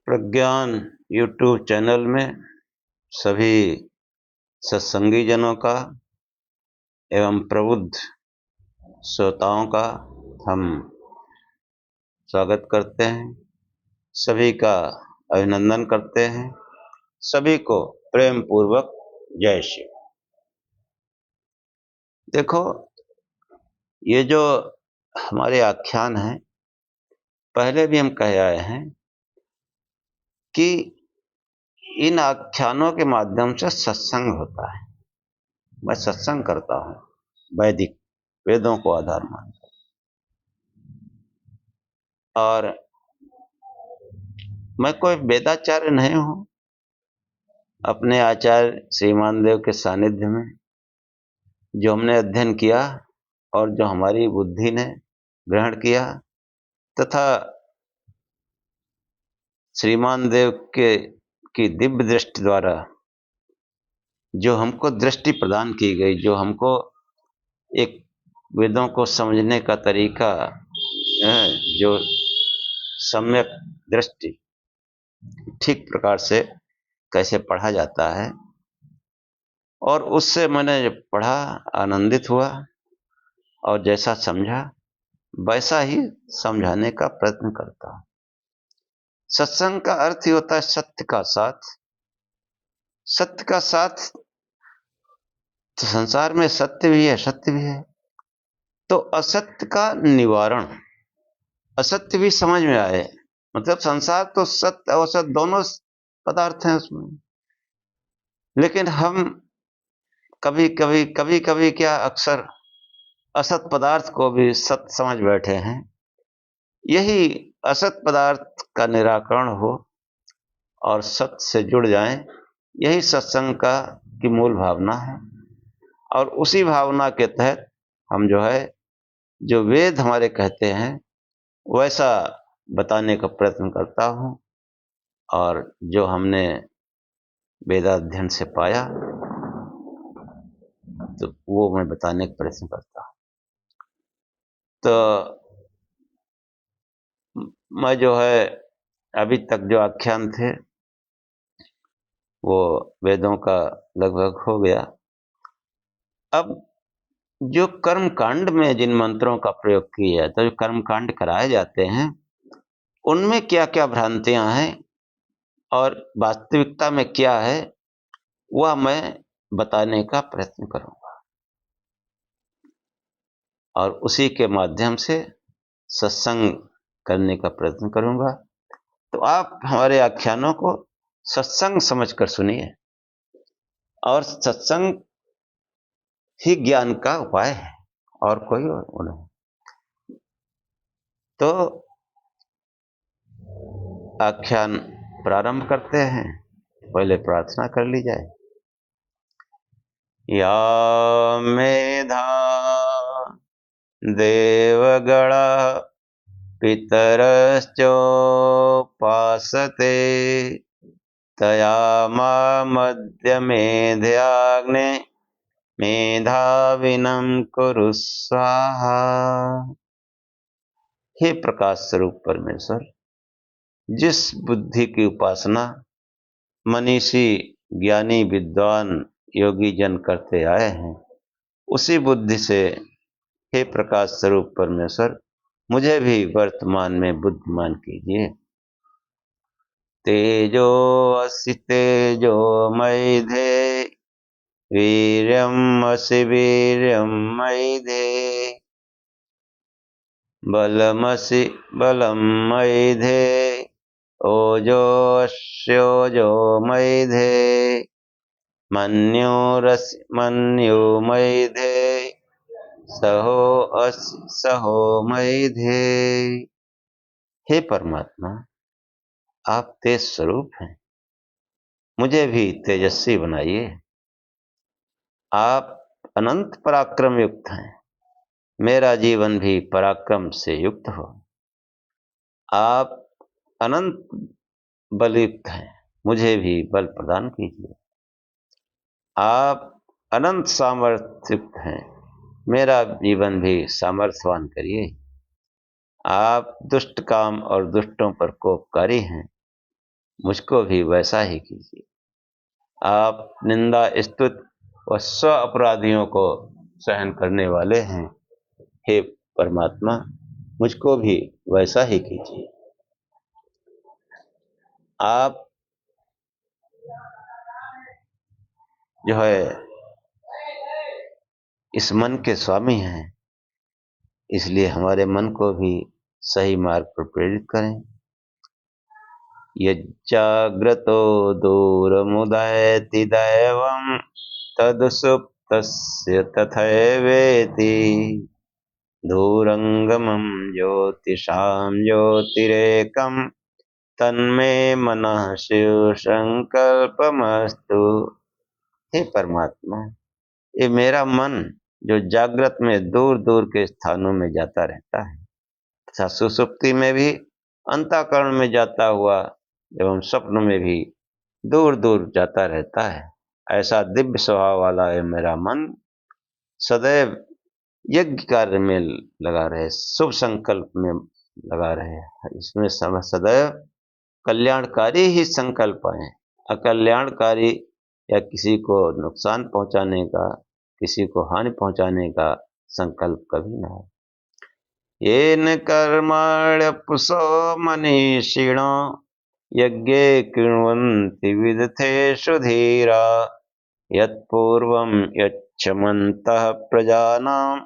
प्रज्ञान YouTube channel में सभी सत्संगी जनों का एवं प्रबुद्ध श्रोताओं का हम स्वागत करते हैं। सभी का अभिनंदन करते हैं। सभी को प्रेम पूर्वक जय श्री। देखो, ये जो हमारे आख्यान हैं, पहले भी हम कह आए हैं कि इन आख्यानों के माध्यम से सत्संग होता है। मैं सत्संग करता हूँ वैदिक वेदों को आधार मानकर, और मैं कोई वेदाचार्य नहीं हूँ। अपने आचार्य श्रीमान देव के सानिध्य में जो हमने अध्ययन किया और जो हमारी बुद्धि ने ग्रहण किया, तथा श्रीमान देव की दिव्य दृष्टि द्वारा जो हमको दृष्टि प्रदान की गई, जो हमको एक वेदों को समझने का तरीका, जो सम्यक दृष्टि, ठीक प्रकार से कैसे पढ़ा जाता है, और उससे मैंने जब पढ़ा, आनंदित हुआ और जैसा समझा वैसा ही समझाने का प्रयत्न करता हूं। सत्संग का अर्थ ही होता है सत्य का साथ। सत्य का साथ, तो संसार में सत्य भी है, सत्य भी है, तो असत्य का निवारण, असत्य भी समझ में आए। मतलब संसार तो सत्य और असत्य दोनों पदार्थ हैं उसमें, लेकिन हम कभी कभी क्या अक्सर असत पदार्थ को भी सत्य समझ बैठे हैं। यही असत पदार्थ का निराकरण हो और सत्य से जुड़ जाएं, यही सत्संग की मूल भावना है। और उसी भावना के तहत हम जो वेद हमारे कहते हैं वैसा बताने का प्रयत्न करता हूं, और जो हमने वेदाध्ययन से पाया तो वो मैं बताने का प्रयत्न करता हूं। तो मैं अभी तक जो आख्यान थे वो वेदों का लगभग हो गया। अब जो कर्म कांड में जिन मंत्रों का प्रयोग किया जाता है, जो कर्म कांड कराए जाते हैं, उनमें क्या क्या भ्रांतियां हैं और वास्तविकता में क्या है, वह मैं बताने का प्रयत्न करूंगा, और उसी के माध्यम से सत्संग करने का प्रयत्न करूंगा। तो आप हमारे आख्यानों को सत्संग समझकर सुनिए, और सत्संग ही ज्ञान का उपाय है, और कोई नहीं। तो आख्यान प्रारंभ करते हैं। पहले प्रार्थना कर ली जाए। या मेधा देवगणा पितरश्चोपासते तया मध्य मेध्याग्ने मेधाविनं कुरु स्वाहा। हे प्रकाश स्वरूप परमेश्वर, जिस बुद्धि की उपासना मनीषी ज्ञानी विद्वान योगी जन करते आए हैं, उसी बुद्धि से हे प्रकाश स्वरूप परमेश्वर मुझे भी वर्तमान में बुद्धिमान कीजिए। तेजो असि तेजो मैधे वीर्यम असि वीर्यम मैधे बलमसि बलम मैधे ओजो अस्योजो मैधे मन्योरसि मन्यो मैधे सहो अस्ति सहो मैधे। हे परमात्मा, आप तेज स्वरूप हैं, मुझे भी तेजस्वी बनाइए। आप अनंत पराक्रम युक्त हैं, मेरा जीवन भी पराक्रम से युक्त हो। आप अनंत बलयुक्त हैं, मुझे भी बल प्रदान कीजिए। आप अनंत सामर्थ्य युक्त हैं, मेरा जीवन भी सामर्थ्यवान करिए। आप दुष्ट काम और दुष्टों पर कोपकारी हैं, मुझको भी वैसा ही कीजिए। आप निंदा, स्तुति व स्व अपराधियों को सहन करने वाले हैं। हे परमात्मा, मुझको भी वैसा ही कीजिए। आप जो है इस मन के स्वामी हैं, इसलिए हमारे मन को भी सही मार्ग पर प्रेरित करें। यज्जाग्रतो दूरमुदयति दैवं तदुसुप्तस्य तथैवेति दूरंगमं ज्योतिषां ज्योतिरेकं तन्मे मनः शिव संकल्पमस्तु। हे परमात्मा, ये मेरा मन जो जागृत में दूर दूर के स्थानों में जाता रहता है तथा सुसुप्ति में भी अंतःकरण में जाता हुआ एवं स्वप्न में भी दूर दूर जाता रहता है, ऐसा दिव्य स्वभाव वाला है मेरा मन सदैव यज्ञ कार्य में लगा रहे, शुभ संकल्प में लगा रहे। इसमें सदैव कल्याणकारी ही संकल्प आए, अकल्याणकारी या किसी को नुकसान पहुंचाने का, किसी को हानि पहुंचाने का संकल्प कभी ना हो। येन कर्मण्यपुसो मनीषिणो यज्ञे कृण्वन्ति विदथेषु धीरा यत्पूर्वं यच्छमन्तः प्रजानां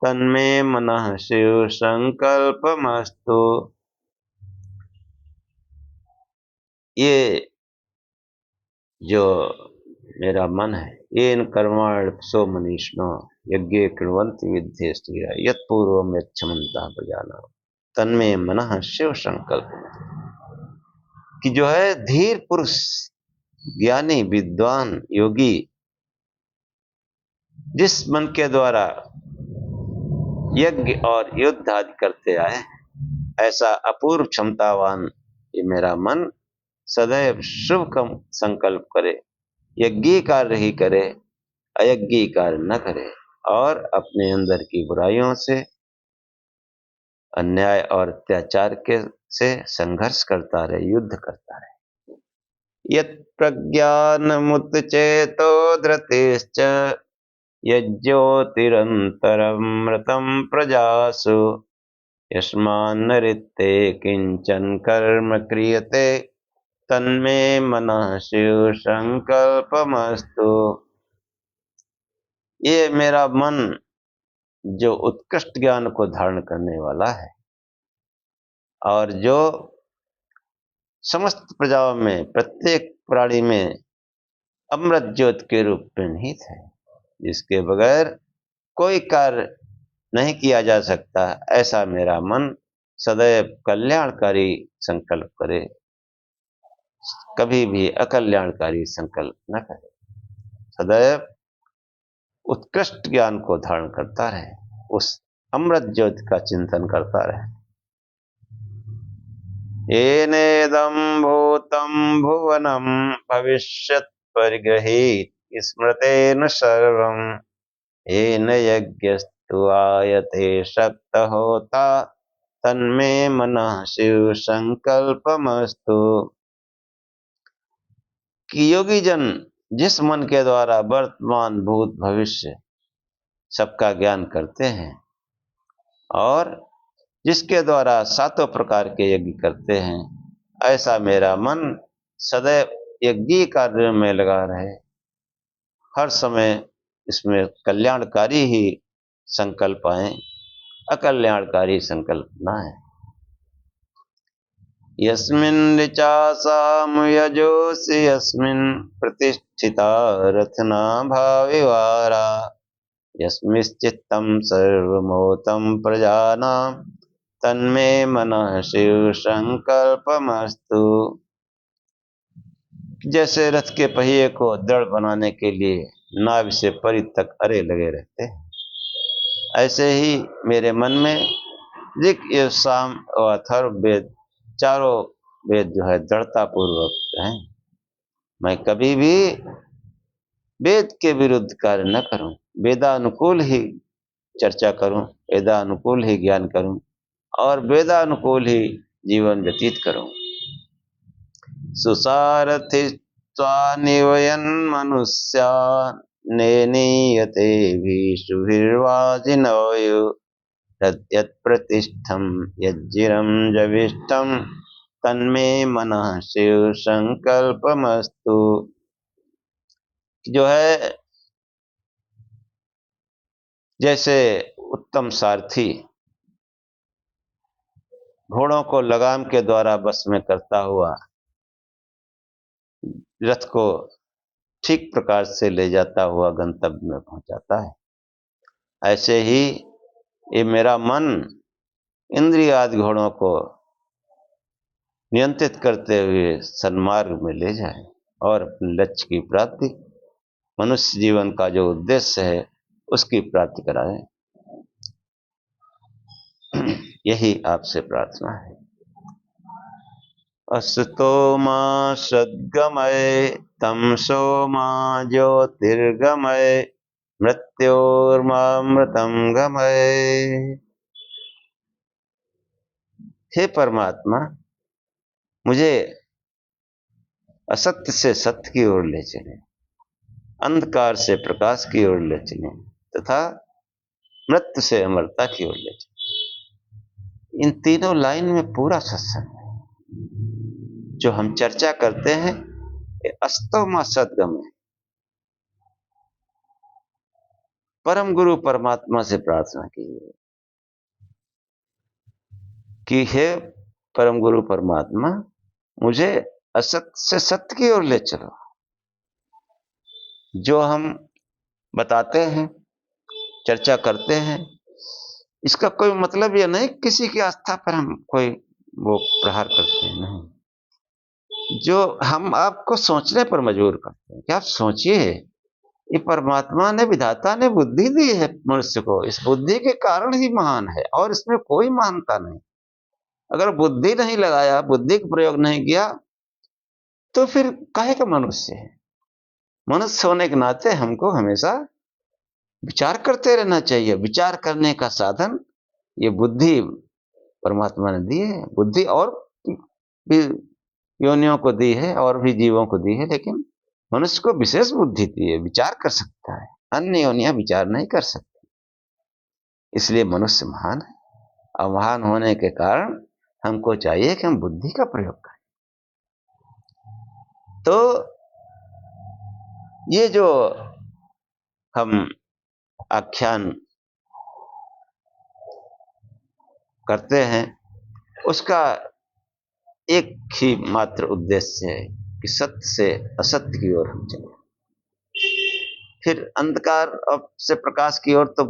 तन्मे मनः शिव संकल्पमस्तु। ये जो मेरा मन है, येन कर्माणि सो मनीषिणो यज्ञे कृण्वन्ति विदथेषु धीरा यत्पूर्वं यच्छमन्तः प्रजानां तन्मे मनः शिव संकल्पमस्तु। कि जो है धीर पुरुष, ज्ञानी, विद्वान, योगी जिस मन के द्वारा यज्ञ और युद्ध आदि करते आए, ऐसा अपूर्व क्षमतावान ये मेरा मन सदैव शुभ का संकल्प करे, यज्ञी कार्य ही करे, अयज्ञी कार्य न करे और अपने अंदर की बुराइयों से, अन्याय और अत्याचार के से संघर्ष करता रहे, युद्ध करता रहे। यत् प्रज्ञानमुत चेतो धृतिश्च यज्ज्योतिरन्तरमृतं प्रजासु यस्मान्नरित्ते किंचन कर्म क्रियते तन्मे मनः शिव संकल्पमस्तु। ये मेरा मन जो उत्कृष्ट ज्ञान को धारण करने वाला है और जो समस्त प्रजाओं में, प्रत्येक प्राणी में अमृत ज्योति के रूप में निहित है, जिसके बगैर कोई कार्य नहीं किया जा सकता, ऐसा मेरा मन सदैव कल्याणकारी संकल्प करे, कभी भी अकल्याणकारी संकल्प न करे, सदैव उत्कृष्ट ज्ञान को धारण करता रहे, उस अमृत ज्योति का चिंतन करता रहे। येनेदं भूतं भुवनं भविष्यत् परिगृहीत स्मृतेन सर्वं येन यज्ञस्तु आयते शक्त होता तन्मे मनः शिव संकल्पमस्तु। कि योगी जन जिस मन के द्वारा वर्तमान, भूत, भविष्य सबका ज्ञान करते हैं और जिसके द्वारा सातों प्रकार के यज्ञ करते हैं, ऐसा मेरा मन सदैव यज्ञी कार्य में लगा रहे, हर समय इसमें कल्याणकारी ही संकल्प आए, अकल्याणकारी संकल्प ना है। यस्मिन् ऋचा सामयजोषि यस्मिन् प्रतिष्ठिता रत्ना भाविवारा यस्मिश्चित्तं सर्वमोतं प्रजानां तन्मे मनः शिव संकल्पमस्तु। जैसे रथ के पहिए को दृढ़ बनाने के लिए नाभि से परी तक अरे लगे रहते हैं, ऐसे ही मेरे मन में ऋक्, यजुः, साम और अथर्व वेद, चारों वेद जो है दृढ़ता पूर्वक हैं। मैं कभी भी वेद के विरुद्ध कार्य न करूं, वेदानुकूल ही चर्चा करूं, वेदानुकूल ही ज्ञान करूं और वेदानुकूल ही जीवन व्यतीत करूं। सुसारथि स्वानिवयन् मनुष्या नेनीयते भीषुभिर्वाजिनोयु तद्यत्प्रतिष्ठं यज्जिरं जविष्ठं तन्मे मनः शिव संकल्पमस्तु। जो है जैसे उत्तम सारथी घोड़ों को लगाम के द्वारा बस में करता हुआ रथ को ठीक प्रकार से ले जाता हुआ गंतव्य में पहुंचाता है, ऐसे ही ये मेरा मन इंद्रिय आदि घोड़ों को नियंत्रित करते हुए सन्मार्ग में ले जाए और अपने लक्ष्य की प्राप्ति, मनुष्य जीवन का जो उद्देश्य है उसकी प्राप्ति कराए। यही आपसे प्रार्थना है। असतो मा सद्गमय तमसो मा ज्योतिर्गमय मृत्योर्मामृतं गमय। हे परमात्मा, मुझे असत्य से सत्य की ओर ले चले, अंधकार से प्रकाश की ओर ले चले तथा मृत्यु से अमरता की ओर ले चले। इन तीनों लाइन में पूरा सत्संग है। जो हम चर्चा करते हैं ये अस्तो मा सद्गम है। परम गुरु परमात्मा से प्रार्थना कीजिए कि हे परम गुरु परमात्मा, मुझे असत्य से सत्य की ओर ले चलो। जो हम बताते हैं, चर्चा करते हैं, इसका कोई मतलब यह नहीं किसी की आस्था पर हम कोई वो प्रहार करते हैं, नहीं। जो हम आपको सोचने पर मजबूर करते हैं कि आप सोचिए, ये परमात्मा ने, विधाता ने बुद्धि दी है मनुष्य को, इस बुद्धि के कारण ही महान है और इसमें कोई महानता नहीं। अगर बुद्धि नहीं लगाया, बुद्धि का प्रयोग नहीं किया तो फिर काहे का मनुष्य है। मनुष्य होने के नाते हमको हमेशा विचार करते रहना चाहिए। विचार करने का साधन ये बुद्धि परमात्मा ने दी है। बुद्धि और भी योनियों को दी है और भी जीवों को दी है, लेकिन मनुष्य को विशेष बुद्धि दी है, विचार कर सकता है। अन्य योनियां विचार नहीं कर सकती, इसलिए मनुष्य महान है। और महान होने के कारण हमको चाहिए कि हम बुद्धि का प्रयोग करें। तो ये जो हम आख्यान करते हैं उसका एक ही मात्र उद्देश्य है कि सत्य से असत्य की ओर हम चले, फिर अंधकार से प्रकाश की ओर तो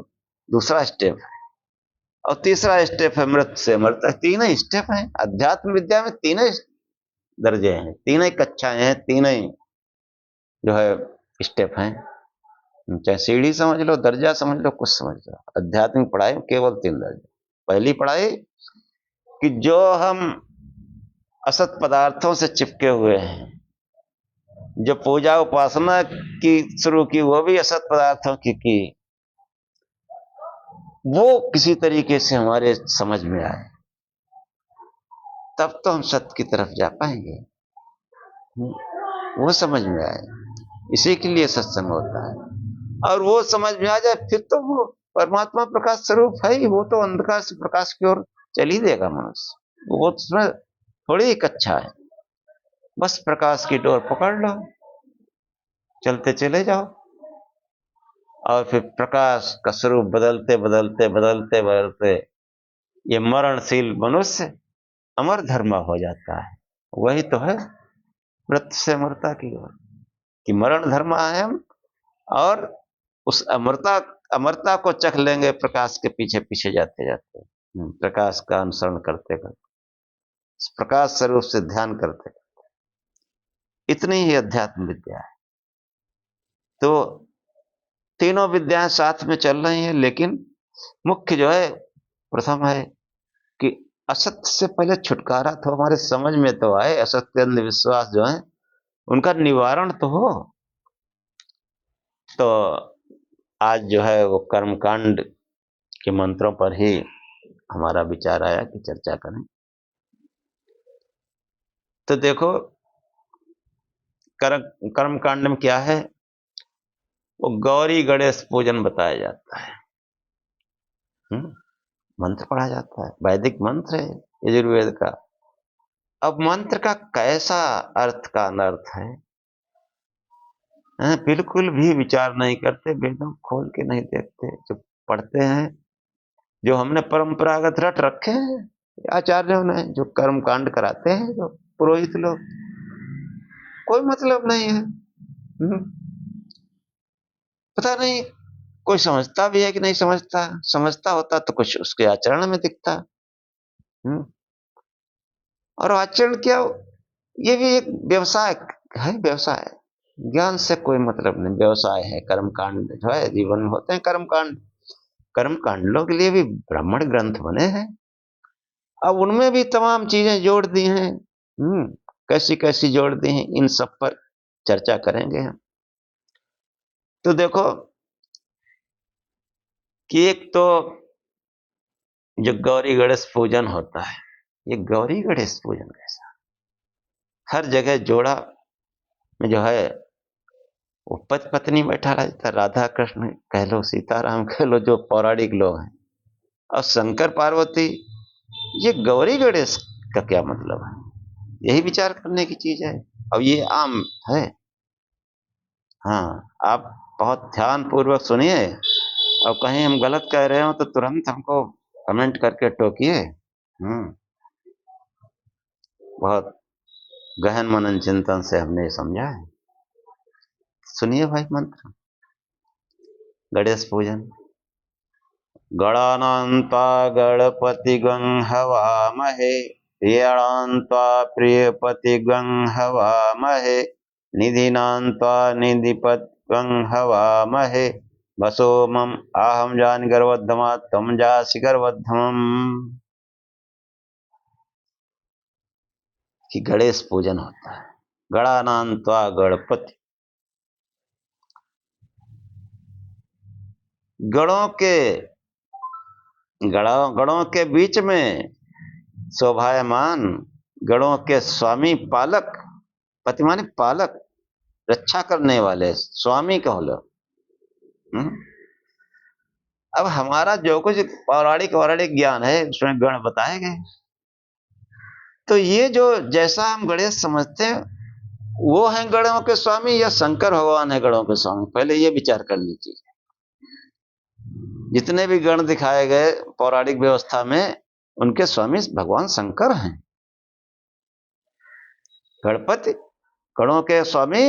दूसरा स्टेप है, और तीसरा स्टेप है मृत्यु से अमरता। तीनों ही स्टेप हैं अध्यात्म विद्या में, तीनों दर्जे हैं, तीनों ही कक्षाएं हैं, तीनों ही जो है स्टेप हैं। चाहे सीढ़ी समझ लो, दर्जा समझ लो, कुछ समझ लो। आध्यात्मिक पढ़ाई में केवल 3 दर्जे। पहली पढ़ाई कि जो हम असत पदार्थों से चिपके हुए हैं, जो पूजा उपासना की शुरू की वो भी असत पदार्थों की, वो किसी तरीके से हमारे समझ में आए, तब तो हम सत्य की तरफ जा पाएंगे। वो समझ में आए, इसी के लिए सत्संग होता है। और वो समझ में आ जाए फिर तो वो परमात्मा प्रकाश स्वरूप है ही, वो तो अंधकार से प्रकाश की ओर चल ही देगा मनुष्य। वो उसमें थोड़ी ही कक्षा है, बस प्रकाश की डोर पकड़ लो, चलते चले जाओ, और फिर प्रकाश का स्वरूप बदलते बदलते बदलते बदलते ये मरणशील मनुष्य अमर धर्मा हो जाता है। वही तो है मृत्यु से अमरता की ओर, कि मरण धर्मा है हम, और उस अमरता को चख लेंगे प्रकाश के पीछे पीछे जाते जाते, प्रकाश का अनुसरण करते करते, प्रकाश स्वरूप से ध्यान करते करते। इतनी ही अध्यात्म विद्या है। तो तीनों विद्याएं साथ में चल रही हैं, लेकिन मुख्य जो है प्रथम है कि असत्य से पहले छुटकारा तो हमारे समझ में तो आए, असत्य अंधविश्वास जो है उनका निवारण तो हो। तो आज जो है वो कर्मकांड के मंत्रों पर ही हमारा विचार आया कि चर्चा करें। तो देखो, कर्म कांड में क्या है, वो गौरी गणेश पूजन बताया जाता है। मंत्र पढ़ा जाता है, वैदिक मंत्र है यजुर्वेद का। अब मंत्र का कैसा अर्थ का अनर्थ है, बिल्कुल भी विचार नहीं करते, वेदों खोल के नहीं देखते, जो पढ़ते हैं, जो हमने परंपरागत रट रखे हैं आचार्यों ने, जो कर्म कांड कराते हैं जो पुरोहित लोग, कोई मतलब नहीं है। पता नहीं कोई समझता भी है कि नहीं समझता, समझता होता तो कुछ उसके आचरण में दिखता। और आचरण क्या, ये भी एक व्यवसाय है, व्यवसाय, ज्ञान से कोई मतलब नहीं, व्यवसाय है। कर्म कांड जो है जीवन में होते हैं, कर्म कांड, कर्म कांडों के लिए भी ब्राह्मण ग्रंथ बने हैं। अब उनमें भी तमाम चीजें जोड़ दी हैं, कैसी कैसी जोड़ दी हैं, इन सब पर चर्चा करेंगे हम। तो देखो कि एक तो जो गौरी गणेश पूजन होता है, ये गौरी गणेश पूजन कैसा, हर जगह जोड़ा में जो है वो पति पत्नी बैठा रहता, राधा कृष्ण कह लो, सीताराम कह लो, जो पौराणिक लोग हैं, और शंकर पार्वती, ये गौरी गणेश का क्या मतलब है, यही विचार करने की चीज है। अब ये आम है। हाँ, आप बहुत ध्यान पूर्वक सुनिए, और कहीं हम गलत कह रहे हो तो तुरंत हमको कमेंट करके टोकिए। बहुत गहन मनन चिंतन से हमने समझा है। सुनिए भाई मंत्र, गणेश पूजन। गणानान्त्वा गणपतिगं हवामहे, प्रियाणान्त्वा प्रियपतिगं हवामहे, निधिनान्त्वा निधिपतिगं हवामहे, वसो मम आहम जानि गर्भोद्धमा त्वं जासि गर्भोद्धमम्। कि गणेश पूजन होता है। गणानान्त्वा गणपति, गणों के बीच में शोभायमान, गणों के स्वामी पालक, पति माने पालक, रक्षा करने वाले, स्वामी कहो लो। अब हमारा जो कुछ पौराणिक ज्ञान है उसमें गण बताए गए, तो ये जो जैसा हम गणेश समझते हैं वो है गणों के स्वामी, या शंकर भगवान है गणों के स्वामी, पहले ये विचार कर लीजिए। जितने भी गण दिखाए गए पौराणिक व्यवस्था में, उनके स्वामी भगवान शंकर हैं। गणपति गणों के स्वामी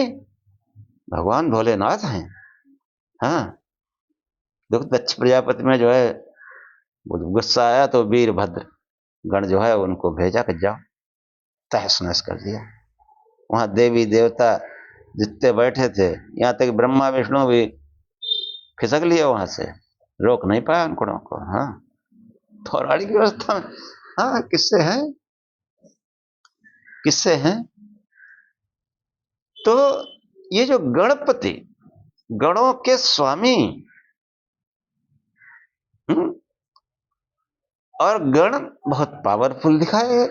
भगवान भोलेनाथ हैं। हाँ, देखो दक्ष प्रजापति में जो है गुस्सा आया तो वीरभद्र गण जो है उनको भेजा कि जाओ, तहस नहस कर दिया। वहां देवी देवता जितने बैठे थे, यहां तक ब्रह्मा विष्णु भी खिसक लिए वहां से, रोक नहीं पाया उन गुणों को। हाँ, पौराणिक व्यवस्था में, हाँ, किससे है, किससे हैं। तो ये जो गणपति गणों के स्वामी, और गण बहुत पावरफुल दिखाए गए,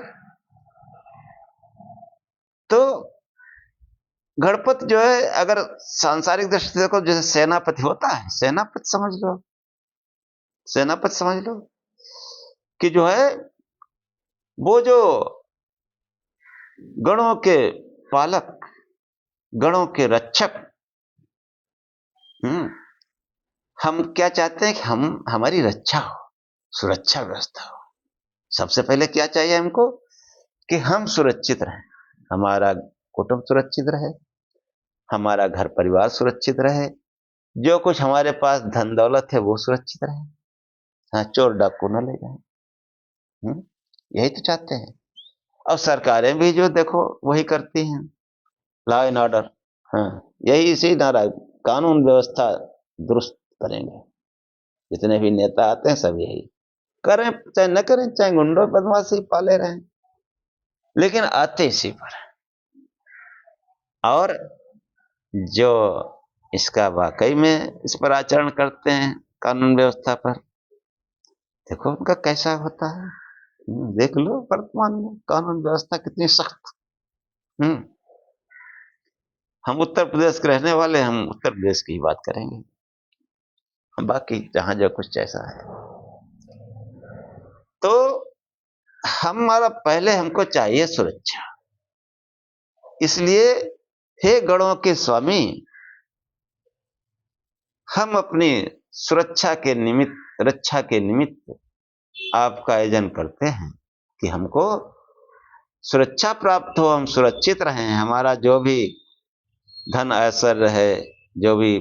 तो गणपति जो है अगर सांसारिक दृष्टि से देखो, जैसे सेनापति होता है, सेनापति समझ लो, सेनापति समझ लो कि जो है वो जो गणों के पालक, गणों के रक्षक। हम क्या चाहते हैं कि हमारी रक्षा हो, सुरक्षा व्यवस्था हो। सबसे पहले क्या चाहिए हमको कि हम सुरक्षित रहें, हमारा कुटुंब सुरक्षित रहे, हमारा घर परिवार सुरक्षित रहे, जो कुछ हमारे पास धन दौलत है वो सुरक्षित रहे। हाँ, चोर डाकू न ले जाए, यही तो चाहते हैं। और सरकारें भी जो देखो वही करती हैं, लॉ एंड ऑर्डर। हाँ, यही इसी नारा, कानून व्यवस्था दुरुस्त करेंगे। जितने भी नेता आते हैं सब यही करें, चाहे न करें, चाहे गुंडों बदमाशी पाले रहें, लेकिन आते इसी पर। और जो इसका वाकई में इस पर आचरण करते हैं कानून व्यवस्था पर, देखो उनका कैसा होता है। देख लो वर्तमान में कानून व्यवस्था कितनी सख्त। हम उत्तर प्रदेश के रहने वाले, हम उत्तर प्रदेश की ही बात करेंगे, बाकी जहां जो कुछ ऐसा है। तो हमारा पहले हमको चाहिए सुरक्षा। इसलिए हे गणों के स्वामी, हम अपनी सुरक्षा के निमित्त, रक्षा के निमित्त आपका आयोजन करते हैं कि हमको सुरक्षा प्राप्त हो, हम सुरक्षित रहें, हमारा जो भी धन ऐश्वर्य है, जो भी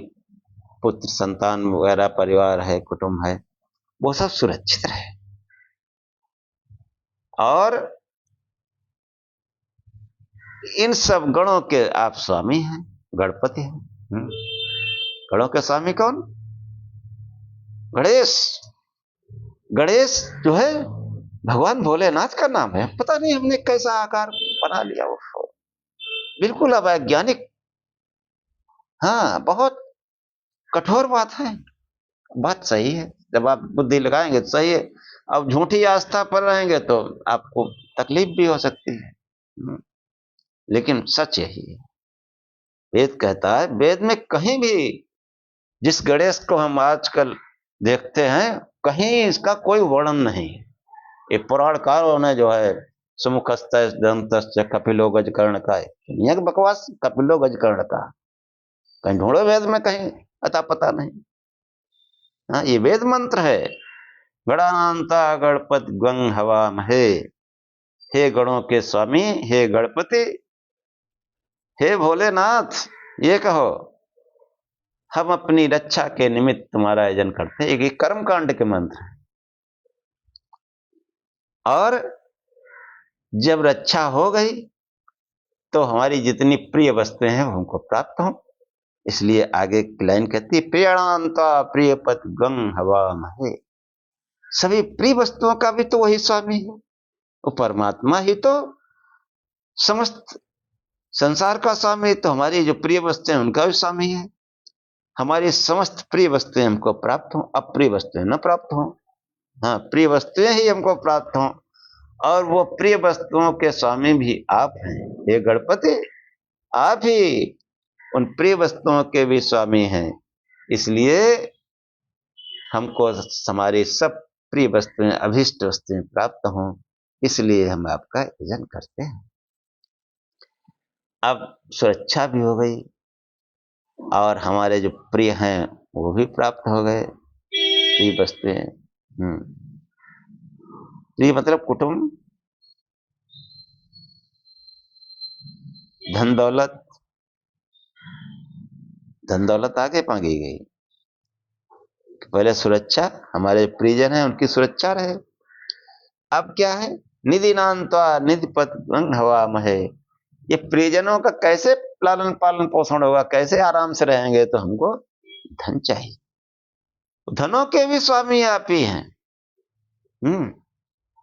पुत्र संतान वगैरह परिवार है, कुटुंब है, वो सब सुरक्षित रहे। और इन सब गणों के आप स्वामी हैं, गणपति हैं। गणों के स्वामी कौन? गणेश। गणेश जो है भगवान भोलेनाथ का नाम है। पता नहीं हमने कैसा आकार बना लिया वो, बिल्कुल अवैज्ञानिक। हाँ, बहुत कठोर बात है। बात सही है, जब आप बुद्धि लगाएंगे तो सही है। अब झूठी आस्था पर रहेंगे तो आपको तकलीफ भी हो सकती है, लेकिन सच यही है। वेद कहता है, वेद में कहीं भी जिस गणेश को हम आजकल देखते हैं, कहीं इसका कोई वर्णन नहीं। ये पुराणकारों ने जो है सुमुखस्त दंतश्च कपिलो गजकर्ण का है, दुनिया की बकवास कपिलो गजकर्ण का, कहीं ढूंढो वेद में, कहीं अता पता नहीं। हाँ, ये वेद मंत्र है। गणानांता गणपत गंग हवा महे, हे गणों के स्वामी, हे गणपति, हे भोलेनाथ, ये कहो हम अपनी रक्षा के निमित्त तुम्हारा आयोजन करते हैं। एक कर्म कांड के मंत्र है। और जब रक्षा हो गई तो हमारी जितनी प्रिय वस्तुएं हैं वो हमको प्राप्त हो। इसलिए आगे की लाइन कहती है, प्रियणांता प्रियपत गंग हवा महे। सभी प्रिय वस्तुओं का भी तो वही स्वामी है, वो परमात्मा ही तो समस्त संसार का स्वामी है। तो हमारी जो प्रिय वस्तुएं उनका भी स्वामी है। हमारी समस्त प्रिय वस्तुएं हमको प्राप्त हो, अप्रिय वस्तुएं न प्राप्त हो। हाँ, प्रिय वस्तुएं ही हमको प्राप्त हो, और वो प्रिय वस्तुओं के स्वामी भी आप हैं। हे गणपति, आप ही उन प्रिय वस्तुओं के भी स्वामी हैं। इसलिए हमको हमारी सब प्रिय वस्तुएं, अभिष्ट वस्तुएं प्राप्त हों, इसलिए हम आपका पूजन करते हैं। अब सुरक्षा भी हो गई और हमारे जो प्रिय हैं वो भी प्राप्त हो गए, प्रिय वस्तुएं। प्रिय मतलब कुटुंब, धन दौलत। धन दौलत आगे मांगी गई, पहले सुरक्षा, हमारे प्रियजन है उनकी सुरक्षा रहे। अब क्या है, निधि नान्त्वा निधिपत गंग हवा महे। ये प्रियजनों का कैसे लालन पालन पोषण होगा, कैसे आराम से रहेंगे? तो हमको धन चाहिए। धनों के भी स्वामी आप ही हैं।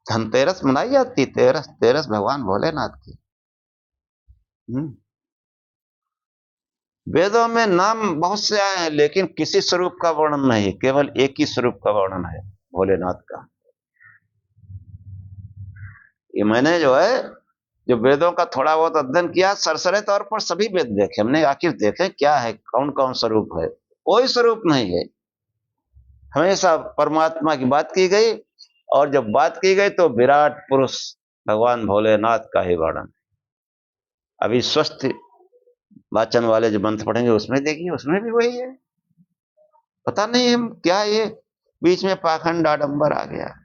धनतेरस मनाई जाती, तेरस भगवान भोलेनाथ की। वेदों में नाम बहुत से आए हैं, लेकिन किसी स्वरूप का वर्णन नहीं, केवल एक ही स्वरूप का वर्णन है, भोलेनाथ का। ये मैंने जो है, जो वेदों का थोड़ा बहुत अध्ययन किया, सरसरे तौर पर सभी वेद देखे हमने, आखिर देखे क्या है, कौन कौन स्वरूप है। कोई स्वरूप नहीं है, हमेशा परमात्मा की बात की गई, और जब बात की गई तो विराट पुरुष भगवान भोलेनाथ का ही वर्णन। अभी स्वस्थ वाचन वाले जो मंत्र पढ़ेंगे उसमें देखिए, उसमें भी वही है। पता नहीं हम क्या, ये बीच में पाखंड आडंबर आ गया।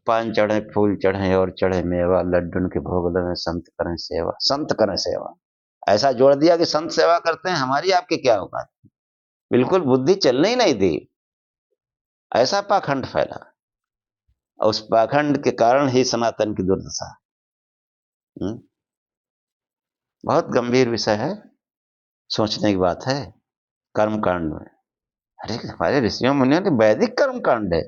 पान चढ़े फूल चढ़े और चढ़े मेवा, लड्डून के भोग लगे संत करें सेवा। संत करें सेवा, ऐसा जोड़ दिया कि संत सेवा करते हैं, हमारी आपकी क्या औकात। बिल्कुल बुद्धि चलने ही नहीं दी, ऐसा पाखंड फैला। और उस पाखंड के कारण ही सनातन की दुर्दशा। बहुत गंभीर विषय है, सोचने की बात है। कर्म कांड में, अरे हमारे ऋषियों मुनियों ने वैदिक कर्म कांड है।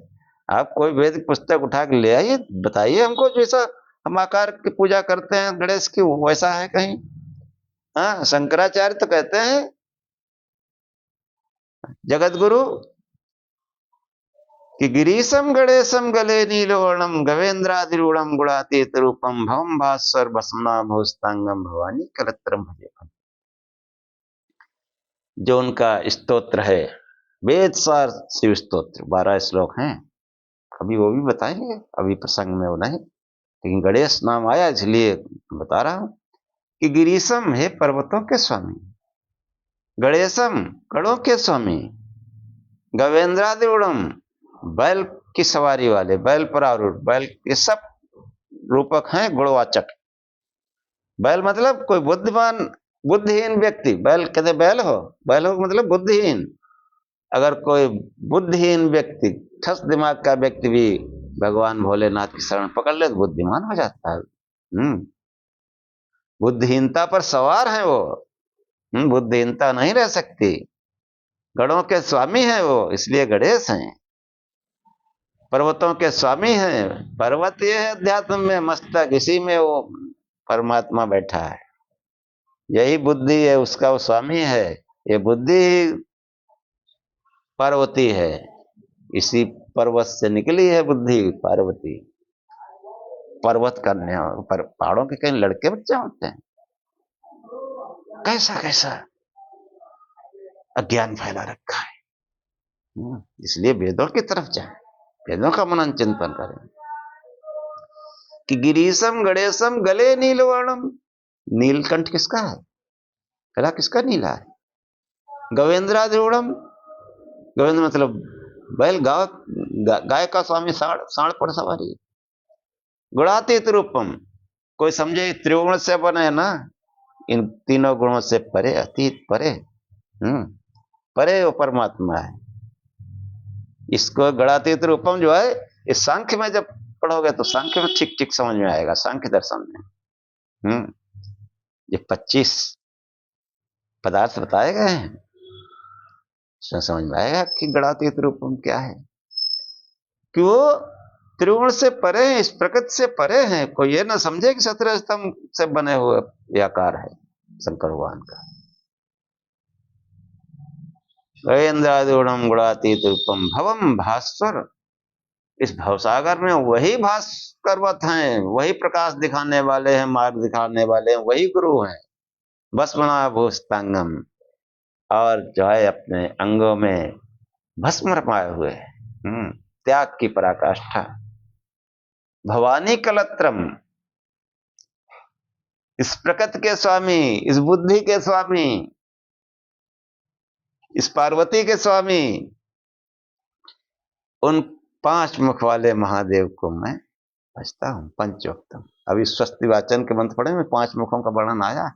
आप कोई वैदिक पुस्तक उठा के ले आइए, बताइए हमको, जैसा हम आकार की पूजा करते हैं गणेश की, वैसा है कहीं? हाँ, शंकराचार्य तो कहते हैं जगत गुरु कि गिरीशम गणेशम गले नीलवर्णम गवेंद्रादिरूढ़म गुणातीत रूपम भवम भास्वर भस्मना भोस्तांगम भवानी कलत्रम भजे। जो उनका स्तोत्र है वेद सार शिव स्तोत्र 12 श्लोक हैं, अभी वो भी बताएंगे, अभी प्रसंग में वो नहीं, लेकिन गणेश नाम आया इसलिए बता रहा हूं कि गिरीशम है पर्वतों के स्वामी, गणेशम गणों के स्वामी, गवेंद्रादिरूढ़म बैल की सवारी वाले, बैल पर आरूढ़, बैल के सब रूपक हैं गुणवाचक। बैल मतलब कोई बुद्धिमान बुद्धिहीन व्यक्ति, बैल कहते बैल हो मतलब बुद्धिहीन। अगर कोई बुद्धिहीन व्यक्ति ठस दिमाग का व्यक्ति भी भगवान भोलेनाथ की शरण पकड़ ले तो बुद्धिमान हो जाता है। बुद्धिहीनता पर सवार है वो, बुद्धिहीनता नहीं रह सकती। गणों के स्वामी है वो, इसलिए गणेश हैं। पर्वतों के स्वामी हैं, पर्वत ये है अध्यात्म में मस्तक, इसी में वो परमात्मा बैठा है, यही बुद्धि है उसका, वो स्वामी है। ये बुद्धि पार्वती है, इसी पर्वत से निकली है बुद्धि पार्वती। पर्वत कन्या, पर पहाड़ों के कहीं लड़के बच्चे होते हैं, कैसा कैसा अज्ञान फैला रखा है। इसलिए वेदों की तरफ जाए, वेदों का मनन चिंतन करें कि गिरीशम गणेशम गले नीलवर्णम, नीलकंठ किसका है, गला किसका नीला है। गवेंद्रादिरूढ़म, गोविंद मतलब बैल, गाय का स्वामी, साढ़ पर सवारी। गुणातीत रूपम, कोई समझे त्रिगुण से बने ना, इन तीनों गुणों से परे, अतीत परे, परे वो परमात्मा है। इसको गणातीत रूपम जो है, इस सांख्य में जब पढ़ोगे तो सांख्य में ठीक ठीक समझ में आएगा, सांख्य दर्शन में। ये 25 पदार्थ बताए गए हैं, समझ में आएगा कि गणातीत रूपम क्या है, कि वो त्रिगुण से परे हैं, इस प्रकृति से परे हैं। कोई ये ना समझे कि 17 स्तंभ से बने हुए आकार है शंकर भगवान का। गजेंद्रादिगुणम गुणातीत रूपम भवम भास्वर, इस भवसागर में वही भास्करवत हैं, वही प्रकाश दिखाने वाले हैं, मार्ग दिखाने वाले हैं, वही गुरु हैं। भस्मना भूस्तांगम, और जो है अपने अंगों में भस्म रमाए हुए, त्याग की पराकाष्ठा। भवानी कलत्रम, इस प्रकृति के स्वामी, इस बुद्धि के स्वामी, इस पार्वती के स्वामी, उन 5 मुख वाले महादेव को मैं भजता हूं। पंचोक्तम, अभी स्वस्ति वाचन के मंत्र पढ़े में 5 मुखों का वर्णन आया है।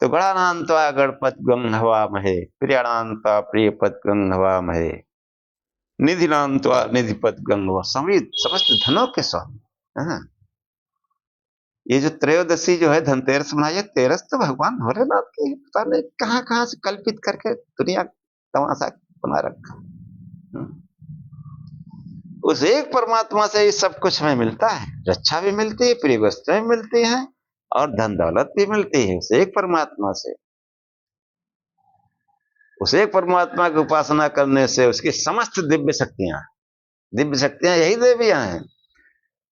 तो गणानान्त्वा गणपत गंधवामहे, प्रियाणान्त्वा प्रियपत गंधवामहे, निधिनान्त्वा निधिपत गंगवा, समस्त धनों के स्वामी। ये जो त्रयोदशी जो है धनतेरस मनाई, तेरस तो भगवान भोलेनाथ की, पता नहीं कहां कहां से कल्पित करके दुनिया तमाशा बना रखा। उस एक परमात्मा से ये सब कुछ हमें मिलता है, रक्षा भी मिलती है, प्रिय वस्तुएं मिलती हैं, और धन दौलत भी मिलती है उस एक परमात्मा से। उस एक परमात्मा की उपासना करने से उसकी समस्त दिव्य शक्तियां यही देवियां हैं,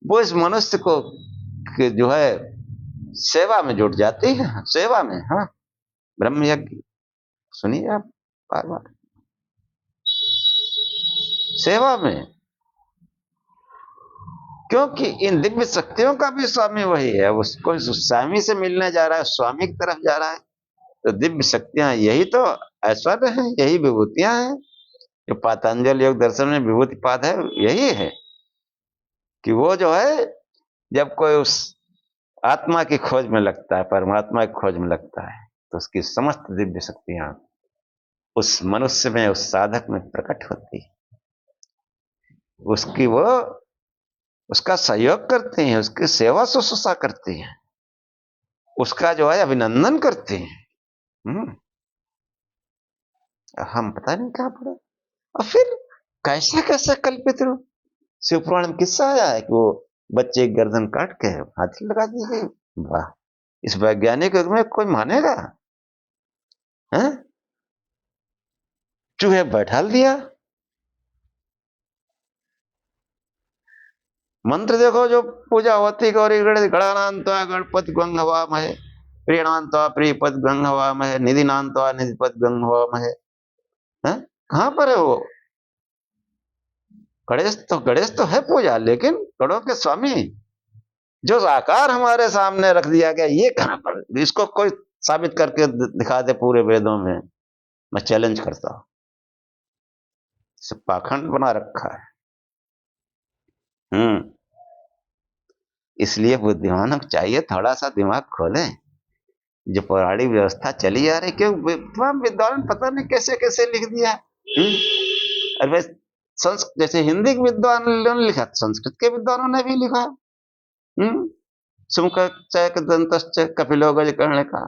वो इस मनुष्य को जो है सेवा में जुट जाती है, सेवा में। ब्रह्म यज्ञ सुनिए आप बार बार, सेवा में, क्योंकि इन दिव्य शक्तियों का भी स्वामी वही है। उसको स्वामी से मिलने जा रहा है, स्वामी की तरफ जा रहा है, तो दिव्य शक्तियां यही तो ऐश्वर्य है, यही विभूतियां हैं। जो पातंजल योग दर्शन में विभूति पाद है, यही है कि वो जो है जब कोई उस आत्मा की खोज में लगता है, परमात्मा की खोज में लगता है, तो उसकी समस्त दिव्य शक्तियां उस मनुष्य में, उस साधक में प्रकट होती है। उसकी वो उसका सहयोग करती हैं, उसकी सेवा शुश्रूषा करती हैं, उसका जो है अभिनंदन करते हैं। हम पता नहीं कहां पड़े, और फिर कैसा कैसा कल्पित रूप। शिवपुराण में किस्सा आया है कि वो बच्चे गर्दन काट के हाथी लगा दी गई। वाह, इस वैज्ञानिक युग में कोई मानेगा? है चूहे बैठाल दिया। मंत्र देखो जो पूजा होती, गौरी गणेश गणानान्त्वा गणपति गंगवामहे, प्रियणान्त्वा प्रियपद गंगवामहे, निधिनान्त्वा निधिपद गंगवामहे। कहां पर है वो गणेश? तो है पूजा, लेकिन गणों के स्वामी जो आकार हमारे सामने रख दिया गया, ये कहां पर? इसको कोई साबित करके दिखा दे पूरे वेदों में, मैं चैलेंज करता हूं। सब पाखंड बना रखा है। इसलिए बुद्धिमानों को चाहिए थोड़ा सा दिमाग खोलें। जो पौराणिक व्यवस्था चली आ रही, क्यों तमाम विद्वान पता नहीं कैसे कैसे लिख दिया। और वैसे जैसे हिंदी के विद्वान ने लिखा, संस्कृत के विद्वानों ने भी लिखा। सुमुखश्च दंतश्च कपिलो गजकर्णिका,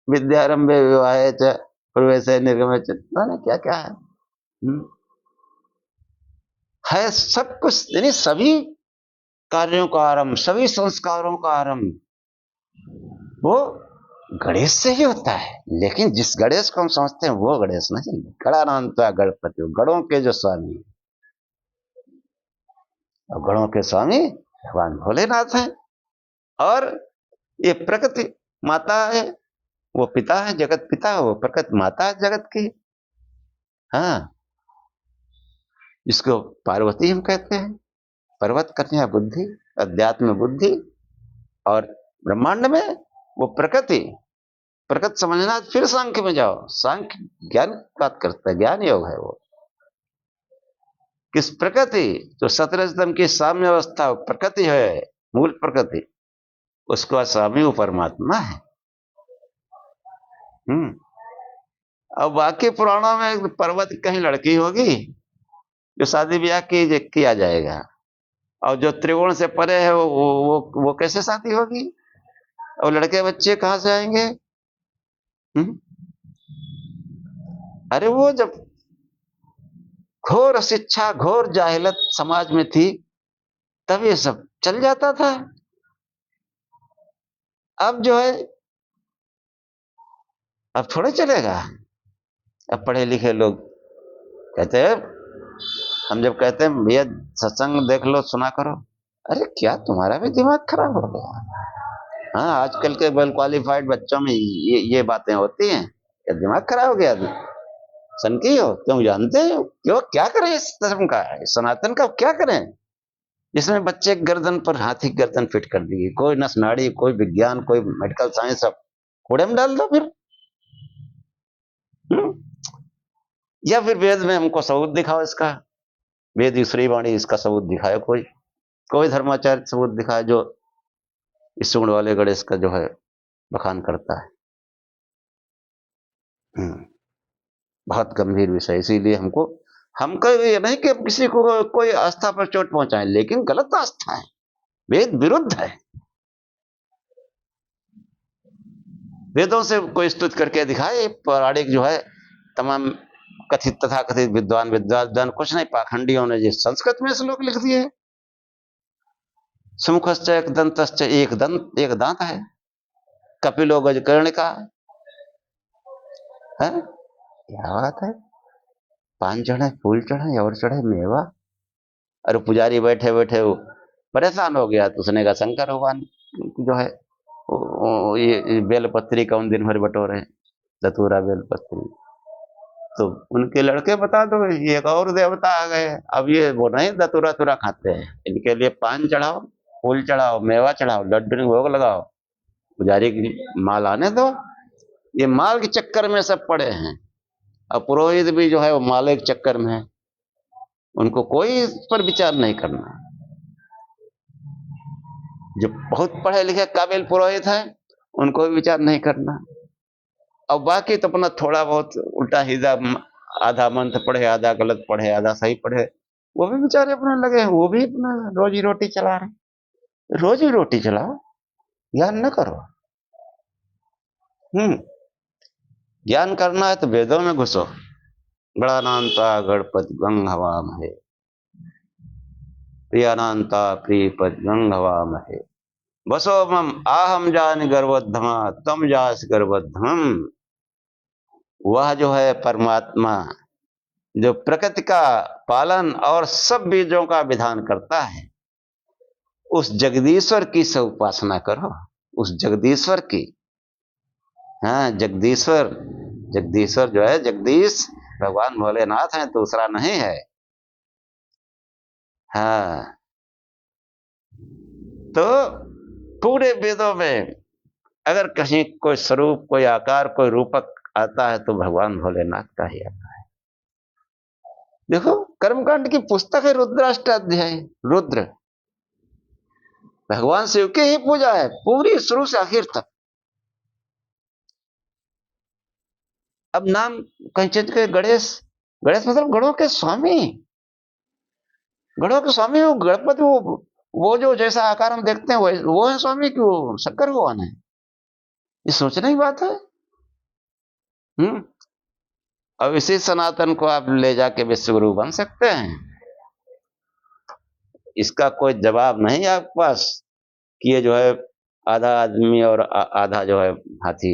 विद्यारंभे विवाहे च प्रवेशे निर्गमे च, क्या क्या है सब कुछ। यानी सभी कार्यों का आरंभ, सभी संस्कारों का आरंभ वो गणेश से ही होता है। लेकिन जिस गणेश को हम समझते हैं वो गणेश नहीं, गणानान्त्वा गणपति, गणों के जो स्वामी, और गणों के स्वामी भगवान भोलेनाथ हैं। और ये प्रकृति माता है, वो पिता है, जगत पिता है, वो प्रकृति माता है जगत की। जिसको पार्वती हम कहते हैं, पर्वत कन्या बुद्धि, अध्यात्म बुद्धि। और ब्रह्मांड में वो प्रकृति समझना, फिर सांख्य में जाओ, सांख्य ज्ञान की बात करता है, ज्ञान योग है वो। किस प्रकृति जो सतरजतम की साम्य अवस्था प्रकृति है, मूल प्रकृति, उसको स्वामी वो परमात्मा है। अब बाकी पुराणों में पर्वत कहीं लड़की होगी जो शादी ब्याह किया जाएगा, और जो त्रिकोण से परे है वो कैसे शादी होगी? और लड़के बच्चे कहां से आएंगे? अरे वो जब घोर शिक्षा, घोर जाहिलत समाज में थी, तब ये सब चल जाता था। अब जो है, अब थोड़े चलेगा। अब पढ़े लिखे लोग कहते हैं, हम जब कहते हैं भैया सत्संग देख लो, सुना करो, अरे क्या तुम्हारा भी दिमाग खराब हो गया? आजकल के वेल क्वालिफाइड बच्चों में ये बातें होती हैं। क्या दिमाग खराब हो गया? सनकी हो तुम? जानते हो क्यों? क्या करें इस धर्म का, सनातन का क्या करें जिसमें बच्चे गर्दन पर हाथी गर्दन फिट कर दी, कोई नस नाड़ी, कोई विज्ञान, कोई मेडिकल साइंस, सब कूड़े में डाल दो फिर। या फिर वेद में हमको सबूत दिखाओ इसका, वेद ईश्वरी वाणी, इसका सबूत दिखाए, कोई धर्माचार्य सबूत दिखाए जो इस सुगुण वाले गणेश का जो है बखान करता है। बहुत गंभीर विषय। इसीलिए हमको ये नहीं कि किसी को कोई आस्था पर चोट पहुंचाए, लेकिन गलत आस्था है, वेद विरुद्ध है। वेदों से कोई स्तुति करके दिखाए। पौराणिक जो है तमाम कथित तथा कथित विद्वान कुछ नहीं, पाखंडियों ने जो संस्कृत में श्लोक लिख दिए। सुमुखश्च एक दंतश्च, एक दांत है, कपिलो गजकर्णिका है। क्या बात है? पान चढ़े, फूल चढ़े और चढ़े मेवा। अरे पुजारी बैठे बैठे वो परेशान हो गया, तो उसने कहा शंकर भगवान जो है ये बेलपत्री कौन दिन भर बटोरे, धतूरा बेलपत्री। तो उनके लड़के बता दो, ये एक और देवता आ गए, अब ये वो नहीं धतूरा तुरा खाते हैं, इनके लिए पान चढ़ाओ, फूल चढ़ाओ, मेवा चढ़ाओ, लड्डू भोग लगाओ, पुजारी की माल आने दो। ये माल के चक्कर में सब पड़े हैं, और पुरोहित भी जो है वो माले के चक्कर में है, उनको कोई इस पर विचार नहीं करना। जो बहुत पढ़े लिखे काबिल पुरोहित हैं उनको भी विचार नहीं करना, और बाकी तो अपना थोड़ा बहुत उल्टा सीधा, आधा मंत्र पढ़े, आधा गलत पढ़े, आधा सही पढ़े, वो भी बेचारे अपने लगे हैं, वो भी अपना रोजी रोटी चला रहे। रोजी रोटी चलाओ, ज्ञान न करो। ज्ञान करना है तो वेदों में घुसो। गणानान्त्वा गणपति गंगवामहे, प्रियानान्त्वा प्रियपति गंगवामहे, बसो मम आहम जानि गर्भोद्धमा तम जास गर्भोद्धमम्। वह जो है परमात्मा जो प्रकृति का पालन और सब बीजों का विधान करता है, उस जगदीश्वर की सब उपासना करो, उस जगदीश्वर की। हाँ, जगदीश्वर, जगदीश्वर जो है, जगदीश भगवान भोलेनाथ है, दूसरा नहीं है। हाँ, तो पूरे वेदों में अगर कहीं कोई स्वरूप, कोई आकार, कोई रूपक आता है तो भगवान भोलेनाथ का ही आता है। देखो, कर्मकांड की पुस्तक है रुद्राष्टाध्याय। रुद्र भगवान शिव की ही पूजा है पूरी, शुरू से आखिर तक। अब नाम कहीं चेंज करे, गणेश। गणेश मतलब गणों के स्वामी, गणों के स्वामी। वो गणपति, वो जो जैसा आकार हम देखते हैं वो है स्वामी, क्यों शंकर भगवान है? ये सोचने की बात है। अब इसी सनातन को आप ले जाके विश्वगुरु बन सकते हैं, इसका कोई जवाब नहीं आपके पास कि ये जो है आधा आदमी और आधा जो है हाथी।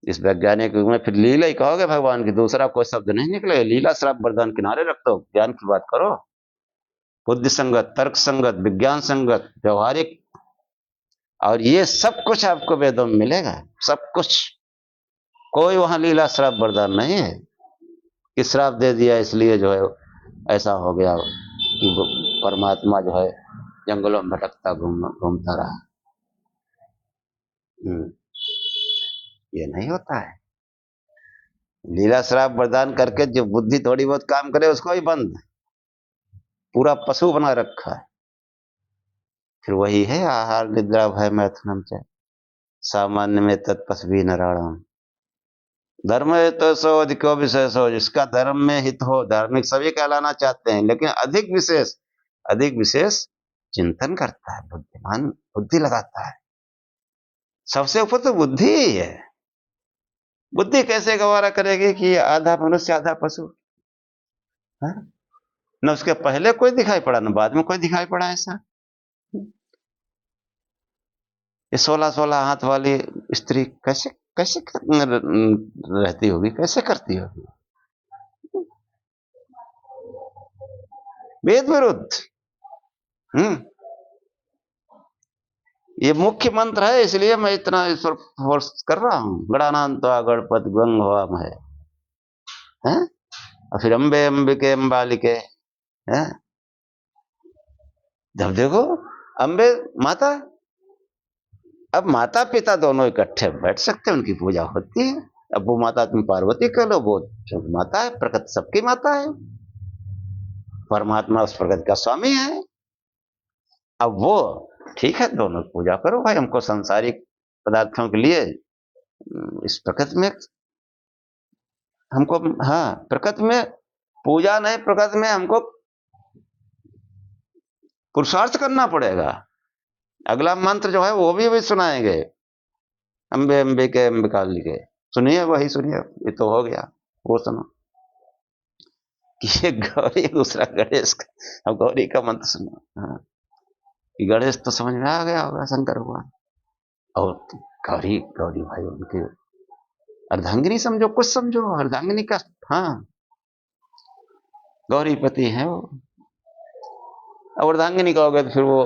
इस वैज्ञानिक युग में फिर लीला ही कहोगे भगवान की, दूसरा कोई शब्द नहीं निकलेगा। लीला श्राप वरदान किनारे रख दो, ज्ञान की बात करो। बुद्धि संगत, तर्क संगत, विज्ञान संगत, व्यवहारिक, और ये सब कुछ आपको वेदों में मिलेगा, सब कुछ। कोई वहां लीला श्राप वरदान नहीं है कि श्राप दे दिया इसलिए जो है ऐसा हो गया कि परमात्मा जो है जंगलों में भटकता घूमता रहा। ये नहीं होता है। लीला श्राप वरदान करके जो बुद्धि थोड़ी बहुत काम करे उसको ही बंद, पूरा पशु बना रखा है। फिर वही है आहार निद्रा भय मैथुनम च सामान्य में तत्पस्वी नारायण। धर्म है तो सो अधिको विशेष हो, जिसका धर्म में हित हो। धार्मिक सभी कहलाना चाहते हैं, लेकिन अधिक विशेष चिंतन करता है, बुद्धिमान बुद्धि लगाता है। सबसे ऊपर तो बुद्धि ही है। बुद्धि कैसे गवारा करेगी कि आधा मनुष्य आधा पशु? न उसके पहले कोई दिखाई पड़ा, न बाद में कोई दिखाई पड़ा ऐसा। ये 16-16 हाथ वाली स्त्री कैसे कैसे रहती होगी, कैसे करती होगी? वेद विरुद्ध। ये मुख्य मंत्र है, इसलिए मैं इतना इस पर फोर्स कर रहा हूं। गणानान्त्वा गणपति गंग हवाम है, और फिर अम्बे अंबिके अम्बालिके है। जब देखो अम्बे माता, अब माता पिता दोनों इकट्ठे बैठ सकते हैं, उनकी पूजा होती है। अब वो माता तुम पार्वती कह लो, वो माता है, प्रकृति सबकी माता है, परमात्मा उस प्रकृति का स्वामी है। अब वो ठीक है, दोनों पूजा करो भाई। हमको सांसारिक पदार्थों के लिए इस प्रकृति में हमको, हाँ, प्रकृति में पूजा नहीं, प्रकृति में हमको पुरुषार्थ करना पड़ेगा। अगला मंत्र जो है वो भी सुनाएंगे, अम्बे अंबिके अंबिकालिके। सुनिए, वही सुनिए, ये तो हो गया। वो सुनो कि ये गौरी, दूसरा गणेश का। अब गौरी का मंत्र सुनो। हाँ, गणेश तो समझ में आ गया होगा, शंकर भगवान। और गौरी, गौरी भाई उनकी अर्धांगिनी समझो, कुछ समझो अर्धांगिनी का। हाँ, गौरीपति है वो। अब अर्धांगिनी कहोगे तो फिर वो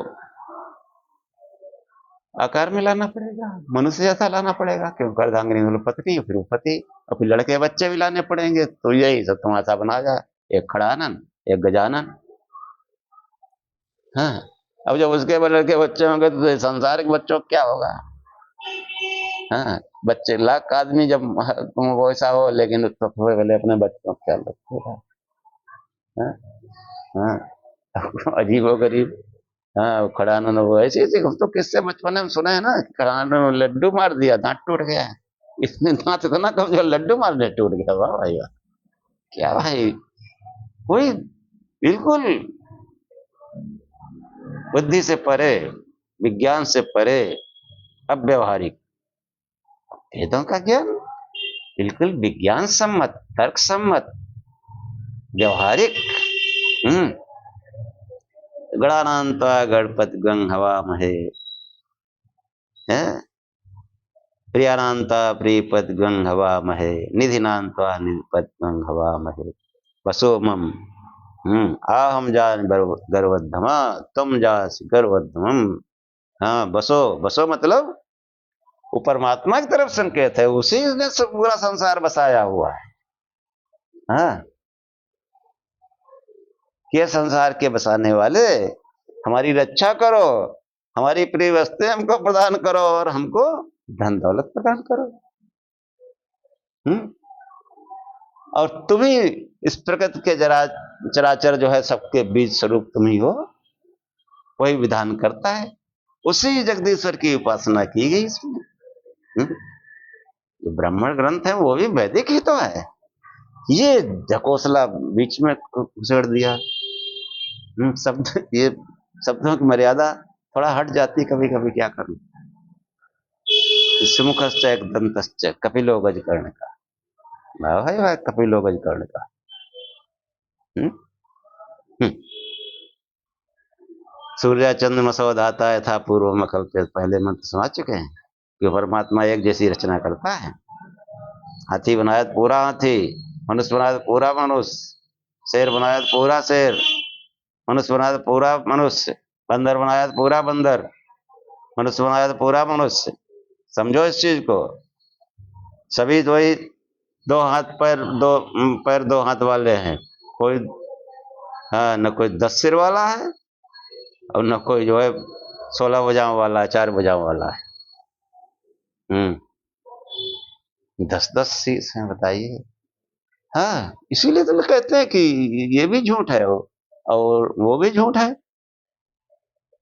आकार में लाना पड़ेगा, मनुष्य जैसा लाना पड़ेगा, क्योंकि अर्धांगिनी मतलब पत्नी, फिर वो पति, और फिर लड़के बच्चे भी लाने पड़ेंगे। तो यही सब तुम्हारा बना जाए, एक खड़ानन, एक गजानन। हाँ, अब जब उसके लड़के बच्चे होंगे तो संसारिक बच्चों क्या होगा? हाँ, बच्चे लाख आदमी जब तुम वो ऐसा हो, लेकिन उसको पहले अपने बच्चों का ख्याल रखोगा। हाँ, हाँ, अजीब गरीब। हाँ, खड़ानन वो ऐसे ऐसे तो किससे बचपन में सुने हैं ना, खड़ानन ने लड्डू मार दिया, दांत टूट गया। इसने दांत इतना कमजोर, लड्डू मारने टूट गया। वाह भाई वाह, क्या भाई, कोई बिल्कुल बुद्धि से परे, विज्ञान से परे, अव्यवहारिक। वेदों का ज्ञान बिल्कुल विज्ञान सम्मत, तर्क सम्मत, व्यवहारिक। गणानान्त्वा गणपति गं हवामहे है। प्रियानान्ता प्रियपद्गं हवामहे निधिनान्त्वा निधिपद्गं हवामहे वसो मम आहम जान गर्वद्धमा तुम जासि गर्वद्धमम। हाँ, बसो बसो मतलब वो परमात्मा की तरफ संकेत है, उसी ने पूरा संसार बसाया हुआ है। हाँ, ये संसार के बसाने वाले, हमारी रक्षा करो, हमारी प्रिय वस्तुएं हमको प्रदान करो और हमको धन दौलत प्रदान करो। और तुम ही इस प्रकृति के जरा चराचर जो है सबके बीज स्वरूप तुम ही हो, वही विधान करता है। उसी जगदीश्वर की उपासना की गई इसमें। जो ब्राह्मण ग्रंथ है वो भी वैदिक ही तो है, ये ढकोसला बीच में घुसेड़ दिया। शब्द ये शब्दों की मर्यादा थोड़ा हट जाती कभी कभी, क्या करूं। सुमुखश्च दंतश्च कपिलो गजकर्ण का, भाई भाई कपिलो गजकर्ण का। सूर्य चंद्रमसो धाता यथा पूर्व में कल्पित, पहले मंत्र सुना चुके हैं कि परमात्मा एक जैसी रचना करता है। हाथी बनाया तो पूरा हाथी, मनुष्य बनाया तो पूरा मनुष्य, शेर बनाया तो पूरा शेर, मनुष्य बनाया तो पूरा मनुष्य, बंदर बनाया तो पूरा बंदर, मनुष्य बनाया तो पूरा मनुष्य। समझो इस चीज को। सभी दो ही, दो हाथ पैर दो हाथ वाले हैं। कोई हाँ, न कोई 10 सिर वाला है और न कोई जो है 16 भुजाओं वाला है, 4 भुजाओं वाला है। 10-10 शीश हैं, बताइए। हाँ, इसीलिए तो लोग कहते हैं कि ये भी झूठ है और वो भी झूठ है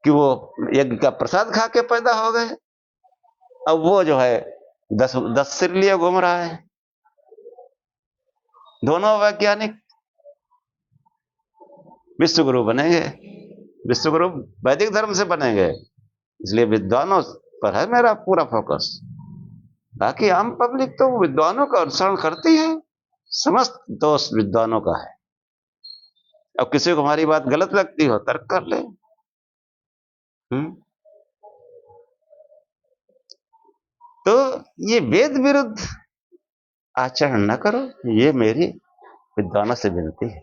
कि वो यज्ञ का प्रसाद खा के पैदा हो गए। अब वो जो है 10 सिर लिए घूम रहा है। दोनों वैज्ञानिक विश्वगुरु बनेंगे, विश्वगुरु वैदिक धर्म से बनेंगे, इसलिए विद्वानों पर है मेरा पूरा फोकस। बाकी आम पब्लिक तो विद्वानों का अनुसरण करती है, समस्त दोष विद्वानों का है। अब किसी को हमारी बात गलत लगती हो तर्क कर ले। तो ये वेद विरुद्ध आचरण न करो, ये मेरी विद्वानों से विनती है।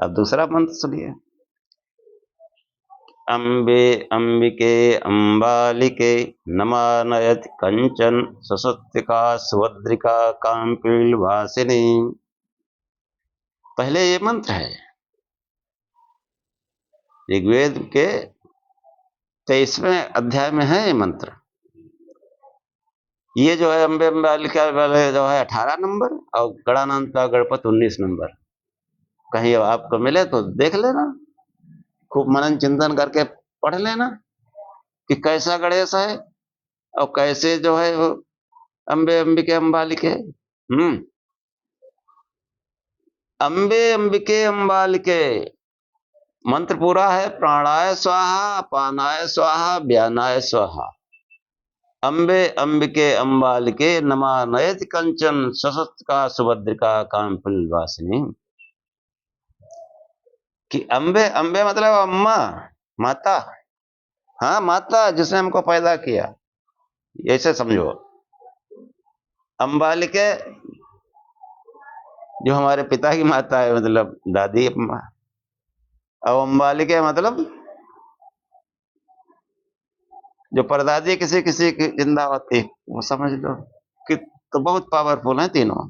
अब दूसरा मंत्र सुनिए। अम्बे अंबिके अंबालिके नमानयत कंचन सशस्तिका सुभद्रिका कांपील वासिनी। पहले ये मंत्र है ऋग्वेद के 23वें अध्याय में है ये मंत्र। ये जो है अम्बे अंबालिका वाले जो है 18 नंबर और गणानांता गणपत 19 नंबर। कहीं आपको मिले तो देख लेना, खूब मनन चिंतन करके पढ़ लेना कि कैसा गणेश है और कैसे जो है वो अम्बे अंबिके अंबालिके। अम्बे अंबिके अंबालिके मंत्र पूरा है। प्राणाय स्वाहा, अपानाय स्वाहा, व्यानाय स्वाहा। अम्बे अंबिके अंबालिके नमानयति कंचन सशस्तिका सुभद्रिका कांपल वासिनी। कि अम्बे, अम्बे मतलब अम्मा, माता। हाँ, माता जिसने हमको पैदा किया, ऐसे समझो। अंबालिके जो हमारे पिता की माता है, मतलब दादी अम्मा। अब अंबालिके मतलब जो परदादी किसी किसी की जिंदा होती, वो समझ लो कि तो बहुत पावरफुल है तीनों।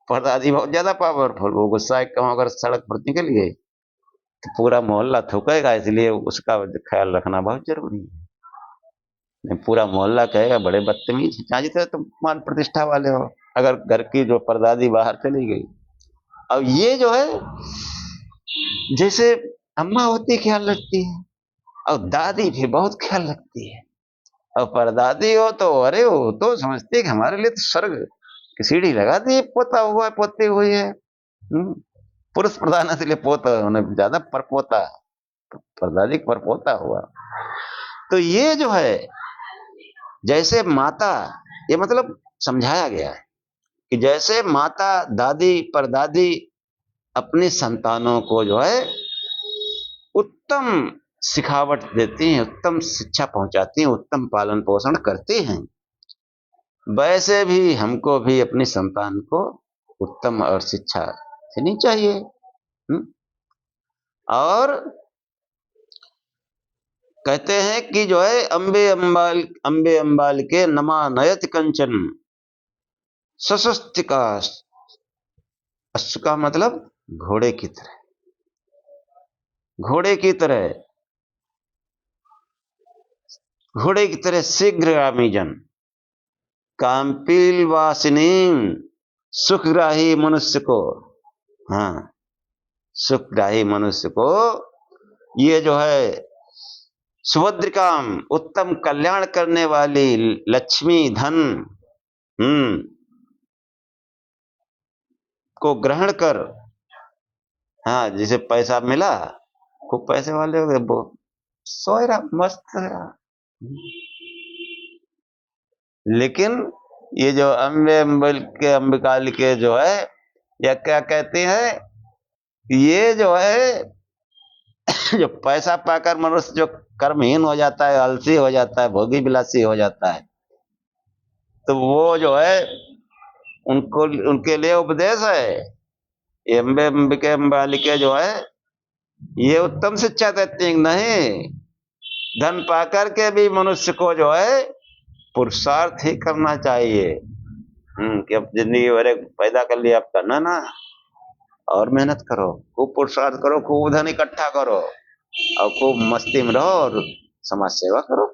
परदादी बहुत ज्यादा पावरफुल, वो गुस्सा कहूँ अगर सड़क पर निकल गई तो पूरा मोहल्ला थूकेगा, इसलिए उसका ख्याल रखना बहुत जरूरी है। नहीं, पूरा मोहल्ला कहेगा बड़े बदतमीज हैं, चाहे जितने तुम मान प्रतिष्ठा वाले हो, अगर घर की जो परदादी बाहर चली गई। अब ये जो है जैसे अम्मा होती ख्याल रखती है और दादी भी बहुत ख्याल रखती है, और परदादी हो तो अरे वो तो समझती है कि हमारे लिए तो स्वर्ग की सीढ़ी लगा दी, पोता हुआ है, पोती हुई है। पुरुष प्रधान है, इसलिए पोता उन्हें ज्यादा परपोता, परदादी परपोता हुआ। तो ये जो है जैसे माता, ये मतलब समझाया गया है कि जैसे माता दादी परदादी अपनी संतानों को जो है उत्तम सिखावट देती हैं, उत्तम शिक्षा पहुंचाती हैं, उत्तम पालन पोषण करती हैं, वैसे भी हमको भी अपनी संतान को उत्तम और शिक्षा देनी चाहिए। और कहते हैं कि जो है अम्बे अम्बाल के नमा नयत कंचन सशस्तिका, अश्व का मतलब घोड़े की तरह, घोड़े की तरह, घोड़े की तरह शीघ्रगामी जन, काम्पील वासिनी, सुखग्राही मनुष्य को, हाँ सुखग्राही मनुष्य को ये जो है सुभद्रिकाम, उत्तम कल्याण करने वाली लक्ष्मी धन को ग्रहण कर, हाँ जैसे पैसा मिला, खूब पैसे वाले हो गए, वो सोए रहा मस्त रहा। लेकिन ये जो अंबिकाल के जो है, या क्या कहते हैं, ये जो है जो पैसा पाकर मनुष्य जो कर्महीन हो जाता है, आलसी हो जाता है, भोगी विलासी हो जाता है, तो वो जो है उनको, उनके लिए उपदेश है। ये अंबिके अम्बालिके जो है ये उत्तम शिक्षा देती है, नहीं धन पाकर के भी मनुष्य को जो है पुरुषार्थ ही करना चाहिए। कि अब जिंदगी भर पैदा कर लिया, अब करना ना, और मेहनत करो, खूब पुरुषार्थ करो, खूब धन इकट्ठा करो, और खूब मस्ती में रहो और समाज सेवा करो।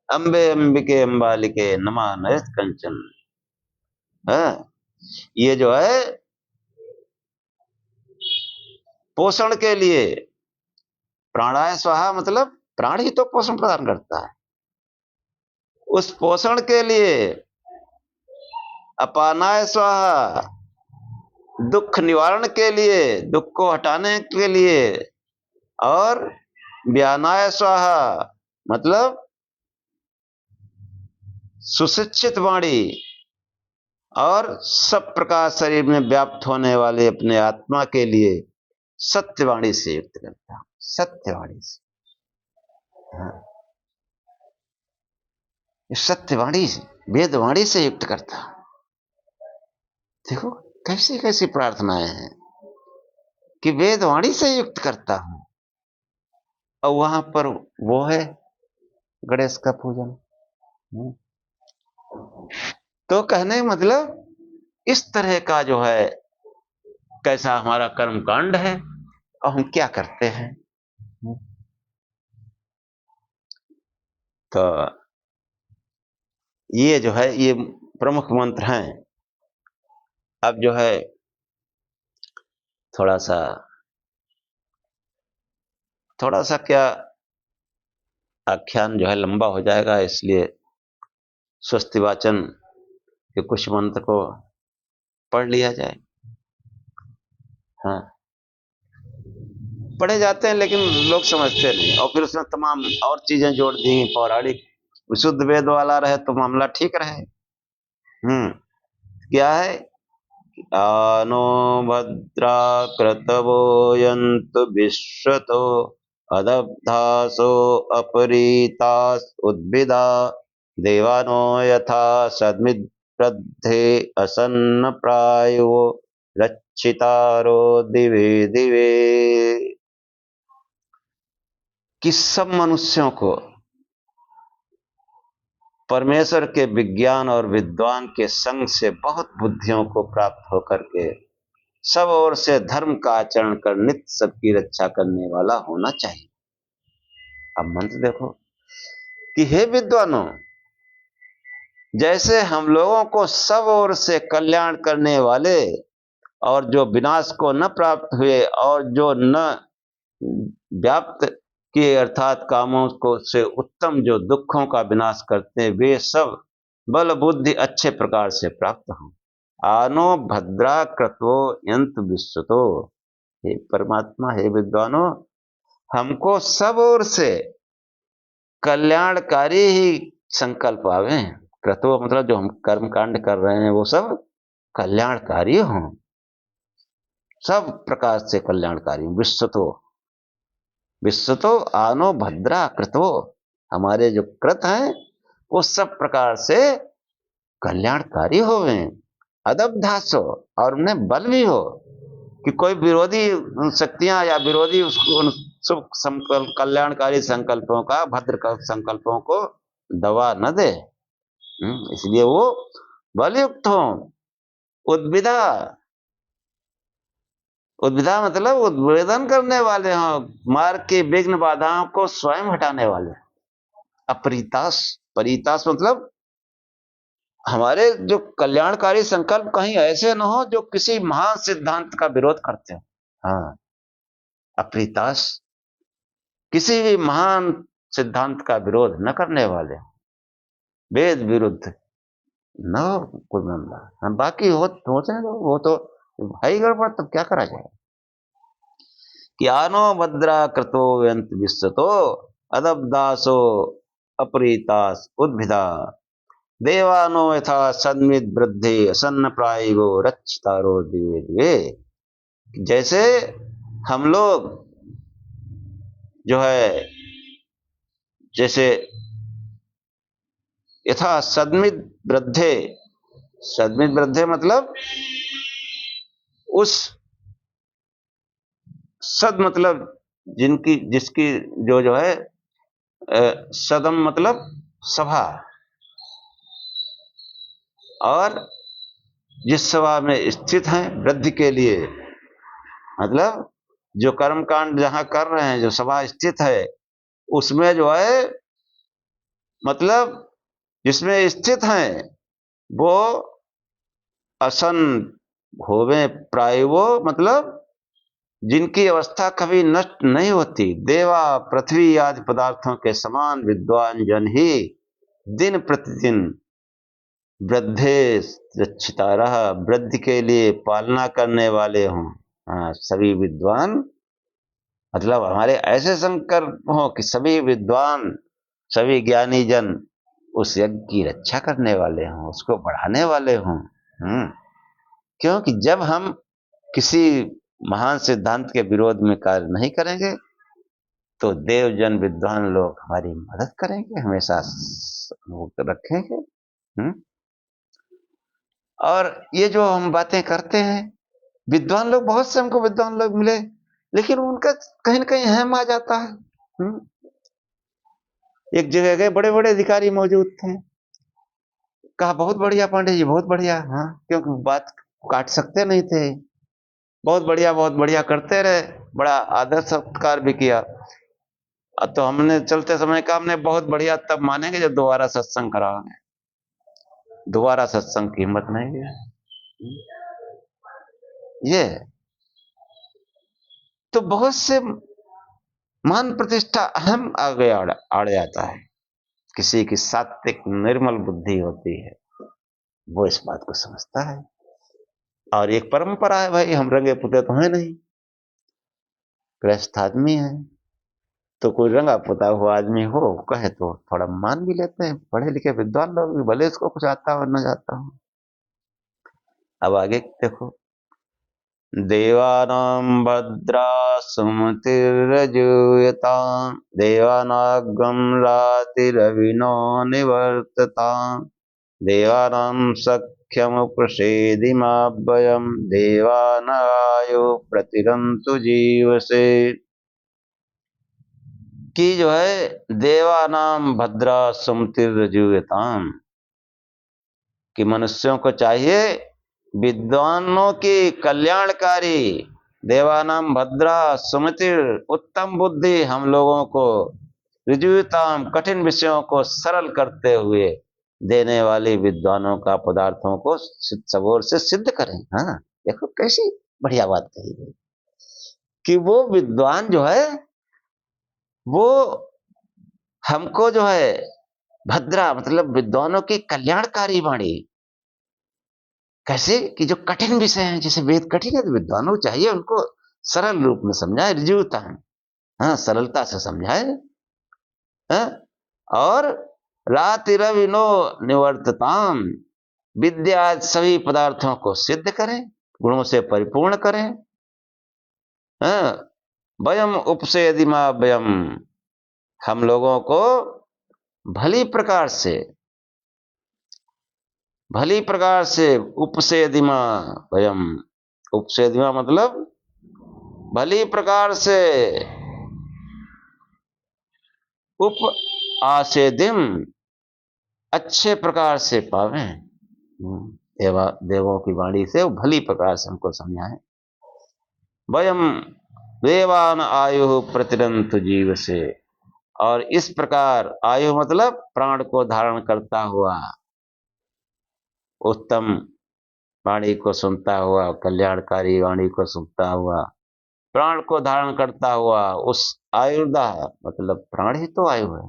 अम्बे अंबिके अम्बालिके नमा नयत कंचन, ये जो है पोषण के लिए, प्राणाय स्वाहा मतलब प्राण ही तो पोषण प्रदान करता है, उस पोषण के लिए अपानाय स्वाहा, दुख निवारण के लिए, दुख को हटाने के लिए, और व्यानाय स्वाहा मतलब सुशिक्षित वाणी, और सब प्रकार शरीर में व्याप्त होने वाले अपने आत्मा के लिए सत्यवाणी से युक्त करता हूं, सत्यवाणी से, हाँ सत्यवाणी से, वेदवाणी से युक्त करता हूं। देखो कैसी कैसी प्रार्थनाएं हैं कि वेदवाणी से युक्त करता हूं, और वहां पर वो है गणेश का पूजन। तो कहने मतलब इस तरह का जो है कैसा हमारा कर्म कांड है, और हम क्या करते हैं। तो ये जो है ये प्रमुख मंत्र हैं। अब जो है थोड़ा सा क्या आख्यान जो है लंबा हो जाएगा, इसलिए स्वस्ति वाचन के कुछ मंत्र को पढ़ लिया जाए। हाँ पढ़े जाते हैं लेकिन लोग समझते नहीं, और फिर उसमें तमाम और चीजें जोड़ दी पौराणिक। विशुद्ध वेद वाला रहे तो मामला ठीक रहे। क्या है, आनो भद्रा क्रतवो यन्तु विश्वतो अदब्धासो अपरीतास उद्भिदा देवानो यथा सद्मिद्रद्धे असन्न प्रायो रक्षितारो दिवे दिवे। कि सब मनुष्यों को परमेश्वर के विज्ञान और विद्वान के संग से बहुत बुद्धियों को प्राप्त होकर के सब ओर से धर्म का आचरण कर नित्य सबकी रक्षा करने वाला होना चाहिए। अब मंत्र देखो कि हे विद्वानों, जैसे हम लोगों को सब ओर से कल्याण करने वाले और जो विनाश को न प्राप्त हुए और जो न व्याप्त किए अर्थात कामों को से उत्तम जो दुखों का विनाश करते हैं, वे सब बल बुद्धि अच्छे प्रकार से प्राप्त हों। आनो भद्रा क्रतो यंत विश्वतो, हे परमात्मा, हे विद्वानों, हमको सब ओर से कल्याणकारी ही संकल्प आवे। क्रतो मतलब जो हम कर्म कांड कर रहे हैं वो सब कल्याणकारी हों, सब प्रकार से कल्याणकारी। विश्वतो आनो भद्रा कृतो, हमारे जो कृत हैं वो सब प्रकार से कल्याणकारी होवे। अदब्धासो, और उन्हें बल भी हो कि कोई विरोधी शक्तियां या विरोधी उसको उन शुभ संकल्प कल्याणकारी संकल्पों का, भद्र संकल्पों को दबा न दे। इसलिए वो बलयुक्त हो। उद्विदा, उद्विदा मतलब उद्वेदन करने वाले हों, मार्ग की विघ्न बाधाओं को स्वयं हटाने वाले। अपरितास, परितास मतलब हमारे जो कल्याणकारी संकल्प कहीं ऐसे न हो जो किसी महान सिद्धांत का विरोध करते हो। हाँ, अपरितास, किसी भी महान सिद्धांत का विरोध न करने वाले, वेद विरुद्ध न कोई मामला। हम बाकी होते हैं तो वो तो भाई गड़बड़, तब क्या करा जाए। ज्ञानो भद्रा कृतो व्यंत विश्वतो अदब्दासो अपरीतास उद्भिदा देवानो यथा सन्मित वृद्धि असन्न प्रायिगो रक्षितारो दिवे दिवे। जैसे हम लोग जो है, जैसे यथा सद्मित वृद्धे, सद्मित वृद्धे मतलब उस सद मतलब जिनकी जिसकी जो है सदम मतलब सभा, और जिस सभा में स्थित हैं वृद्धि के लिए, मतलब जो कर्म कांड जहां कर रहे हैं, जो सभा स्थित है उसमें जो है, मतलब जिसमें स्थित हैं वो असन होवे प्रायवो, मतलब जिनकी अवस्था कभी नष्ट नहीं होती। देवा पृथ्वी आदि पदार्थों के समान विद्वान जन ही दिन प्रतिदिन वृद्धे रक्षिता रहा, वृद्धि के लिए पालना करने वाले हों। हाँ, सभी विद्वान मतलब हमारे ऐसे संकल्प हो कि सभी विद्वान, सभी ज्ञानी जन उस यज्ञ की रक्षा करने वाले हों, उसको बढ़ाने वाले हों। क्योंकि जब हम किसी महान सिद्धांत के विरोध में कार्य नहीं करेंगे तो देवजन विद्वान लोग हमारी मदद करेंगे, हमेशा रखेंगे। और ये जो हम बातें करते हैं, विद्वान लोग बहुत से हमको विद्वान लोग मिले, लेकिन उनका कहीं ना कहीं अहम आ जाता है। एक जगह गए, बड़े बड़े अधिकारी मौजूद थे, कहा बहुत बढ़िया पांडे जी, बहुत बढ़िया। हाँ, क्योंकि बात काट सकते नहीं थे। बहुत बढ़िया करते रहे, बड़ा आदर सत्कार भी किया। तो हमने चलते समय कहा हमने बहुत बढ़िया तब मानेंगे जब दोबारा सत्संग कराओगे। दोबारा सत्संग की हिम्मत नहीं है। ये तो बहुत से मान प्रतिष्ठा अहम आगे आड़ जाता है। किसी की सात्विक निर्मल बुद्धि होती है, वो इस बात को समझता है। और एक परंपरा है भाई, हम रंगे पुते तो हैं नहीं, गृहस्थ आदमी है, तो कोई रंगा पुता हुआ आदमी हो कहे तो थोड़ा मान भी लेते हैं। पढ़े लिखे विद्वान लोग भी, भले इसको कुछ आता हो न जाता हो। अब आगे देखो, देवानां भद्रा सुमतिर्यजूयतां देवानागं रातिरविनो निवर्ततां देवानां सख्यमुपसेदिमाव्ययं देवानायो प्रतिरन्तु जीवसे। कि जो है देवानाम भद्रा सुमतिर्यजूयतां, कि मनुष्यों को चाहिए विद्वानों की कल्याणकारी, देवानाम भद्रा सुमतिर उत्तम बुद्धि हम लोगों को, ऋजुताम कठिन विषयों को सरल करते हुए देने वाले विद्वानों का पदार्थों को सबोर से सिद्ध करें। हाँ, देखो कैसी बढ़िया बात कही गई कि वो विद्वान जो है वो हमको जो है भद्रा मतलब विद्वानों की कल्याणकारी वाणी। कैसे कि जो कठिन विषय हैं, जैसे वेद कठिन है तो विद्वानों को चाहिए उनको सरल रूप में समझाए, ऋजुता है, हाँ, सरलता से समझाए। हाँ? और रातिरविनो निवर्तताम, विद्या सभी पदार्थों को सिद्ध करें, गुणों से परिपूर्ण करें। हाँ, वयम उपसेदिमा वयम, हम लोगों को भली प्रकार से, भली प्रकार से उपसेदिमा वयम, उपसेदिमा मतलब भली प्रकार से, उप आसेदिम अच्छे प्रकार से पावे। देवों की वाणी से वो भली प्रकार से हमको समझाए। वयम देवान आयु प्रतिरंतु जीव से, और इस प्रकार आयु मतलब प्राण को धारण करता हुआ, उत्तम वाणी को सुनता हुआ, कल्याणकारी वाणी को सुनता हुआ, प्राण को धारण करता हुआ उस आयुर्दा, मतलब प्राण ही तो आयु है,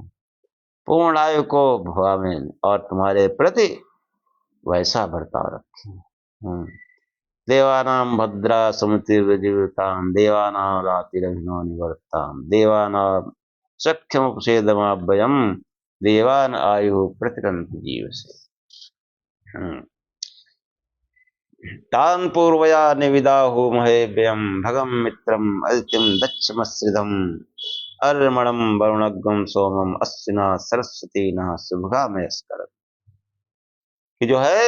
पूर्ण आयु को भावे और तुम्हारे प्रति वैसा बर्ताव रखे। देवानां भद्रा सुमतिर्जीवितां, देवानां रातिरभिनो निवर्तां, देवानां सख्यमुपसेदमाभ्ययं, देवान आयु प्रतिरंत जीव से। तान् पूर्वया निविदाहु महे व्ययं, भगं मित्रम् अदितिं दक्षमस्रिधम्, अर्मणं वरुणग्ं सोमम अश्विना सरस्वती न शुभगामयस्कर। कि जो है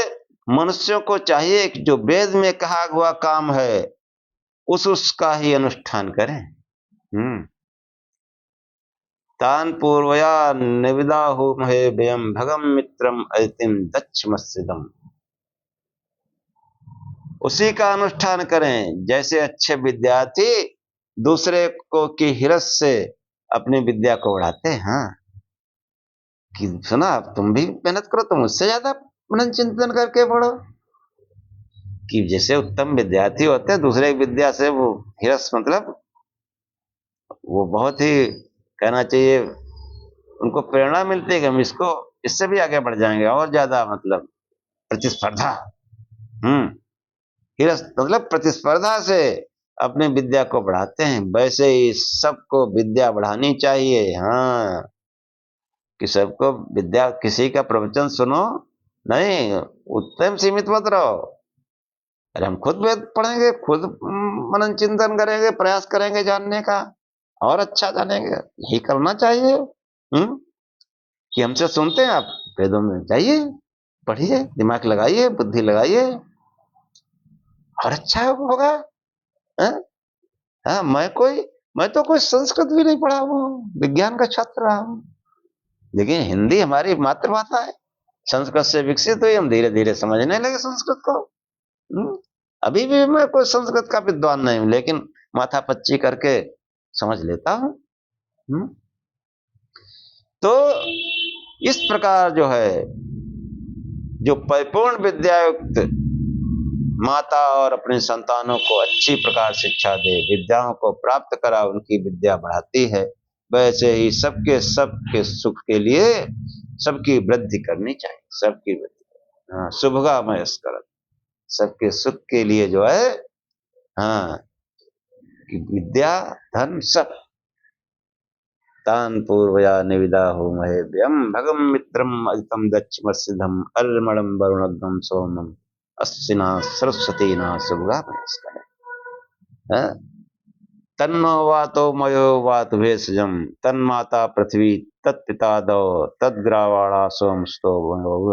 मनुष्यों को चाहिए कि जो वेद में कहा हुआ काम है उसका ही अनुष्ठान करें। तान पूर्वया निविदाहु महे व्ययं, भगं मित्रम अदितिम दक्षमस्रिधम्, उसी का अनुष्ठान करें। जैसे अच्छे विद्यार्थी दूसरे को की हिरस से अपनी विद्या को बढ़ाते हैं। हाँ, कि सुना तुम भी मेहनत करो, तुम उससे ज्यादा मनन चिंतन करके पढ़ो। कि जैसे उत्तम विद्यार्थी होते हैं दूसरे की विद्या से वो हिरस, मतलब वो बहुत ही कहना चाहिए उनको प्रेरणा मिलती है कि हम इसको इससे भी आगे बढ़ जाएंगे और ज्यादा, मतलब प्रतिस्पर्धा। हिरस मतलब प्रतिस्पर्धा से अपनी विद्या को बढ़ाते हैं। वैसे ही सबको विद्या बढ़ानी चाहिए। हाँ, कि सबको विद्या, किसी का प्रवचन सुनो नहीं, उत्तम सीमित मत रहो। अरे हम खुद वेद पढ़ेंगे, खुद मनन चिंतन करेंगे, प्रयास करेंगे जानने का, और अच्छा जानेंगे। यही करना चाहिए। कि हमसे सुनते हैं आप, वेदों में जाइए, पढ़िए, दिमाग लगाइए, बुद्धि लगाइए, और अच्छा होगा। हाँ, मैं तो कोई संस्कृत भी नहीं पढ़ा हूँ, विज्ञान का छात्र रहा हूँ, लेकिन हिंदी हमारी मातृभाषा है, संस्कृत से विकसित हुई, हम धीरे धीरे समझने लगे संस्कृत को। अभी भी मैं कोई संस्कृत का विद्वान नहीं हूं, लेकिन माथा पच्ची करके समझ लेता हूं। तो इस प्रकार जो है, जो परिपूर्ण विद्यायुक्त माता और अपने संतानों को अच्छी प्रकार शिक्षा दे, विद्याओं को प्राप्त करा, उनकी विद्या बढ़ाती है, वैसे ही सबके सुख के लिए सबकी वृद्धि करनी चाहिए। सबकी वृद्धि, शुभगामयस्कर, सबके सुख के लिए जो है, हाँ, कि विद्या धन सब। तान पूर्वया निविदाहु महे व्ययं, भगं मित्रम अजितम दक्षमस्सिधम, अर्मणं वरुणग्ं सोमम अश्विना सरस्वती न शुभगामयस्कर। तन्नो वातो मयो वात भेषजम, तन्माता पृथ्वी तत्पिता दौ, तद्ग्रावाणा सोमस्तो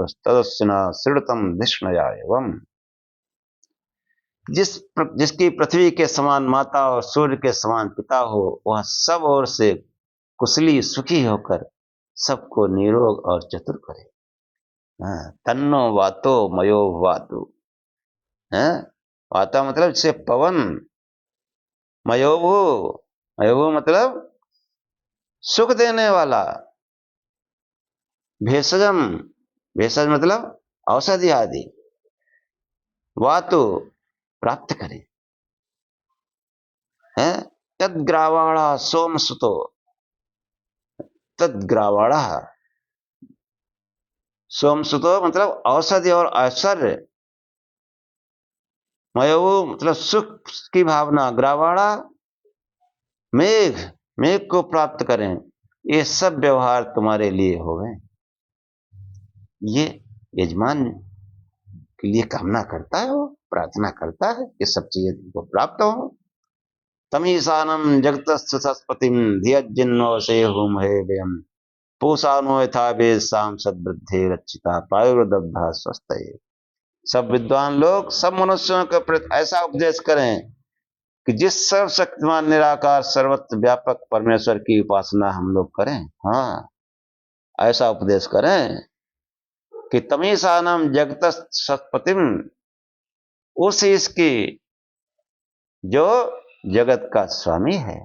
तदस्विना सृडतम धिष्णयायवम्। जिसकी पृथ्वी के समान माता और सूर्य के समान पिता हो, वह सब ओर से कुशली सुखी होकर सबको निरोग और चतुर करे। तन्नो वातो मयो वातु, वाता मतलब जैसे पवन, मयोभु, मयोभु मतलब सुख देने वाला, भेषजम, भेषज मतलब औषधि आदि, वातु प्राप्त करे। तद्ग्रावाणा सोमसुतो, तद्ग्रावाणा सोमसुतो मतलब औषधि और ऐश्वर्य, मयो मतलब सुख की भावना, ग्रावाणा मेघ, मेघ को प्राप्त करें। ये सब व्यवहार तुम्हारे लिए हो गए। ये यजमान के लिए कामना करता है, वो प्रार्थना करता है कि सब चीजें तुमको प्राप्त हो। तमीशानम जगतस्य सत्पतिम धियज्जिन्नवसे हुम हे व्ययम पूषानो यथा वेद साम सद्वृद्धे रक्षिता प्रायुर्दब्धा स्वस्थ। सब विद्वान लोग सब मनुष्यों के प्रति ऐसा उपदेश करें कि जिस सर्वशक्तिमान निराकार सर्वत्र व्यापक परमेश्वर की उपासना हम लोग करें। हाँ, ऐसा उपदेश करें कि तमीशानम जगत सत्पतिम, उस इसकी जो जगत का स्वामी है,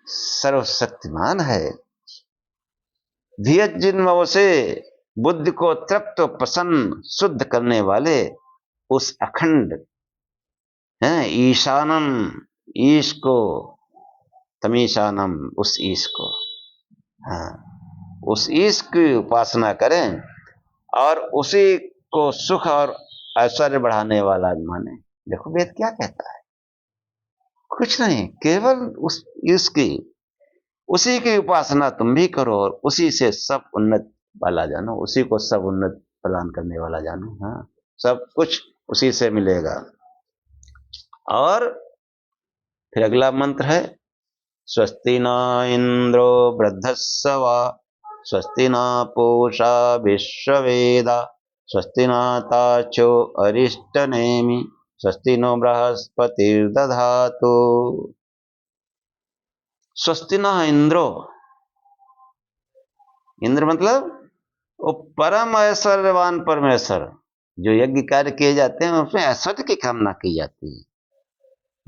सर्वशक्तिमान है। धीयज्जिन्मव से बुद्धि को तृप्त प्रसन्न शुद्ध करने वाले उस अखंड ईशानम, ईश को, तमीशानम, उस ईश को, उस ईश की उपासना करें और उसी को सुख और ऐश्वर्य बढ़ाने वाला माने। देखो वेद क्या कहता है, कुछ नहीं, केवल उस ईश की, उसी की उपासना तुम भी करो और उसी से सब उन्नत वाला जानो, उसी को सब उन्नत प्रदान करने वाला जानो। हाँ, सब कुछ उसी से मिलेगा। और फिर अगला मंत्र है स्वस्ति न इंद्रो वृद्धस्वा, स्वस्ति न पूषा विश्ववेदा, स्वस्ति न ताचो अरिष्टनेमि, स्वस्ति नो बृहस्पतिर्दधातु। स्वस्ति न इंद्रो, इंद्र मतलब वो परम ऐश्वर्यवान परमेश्वर, जो यज्ञ कार्य किए जाते हैं उसमें ऐश्वर्य की कामना की जाती है।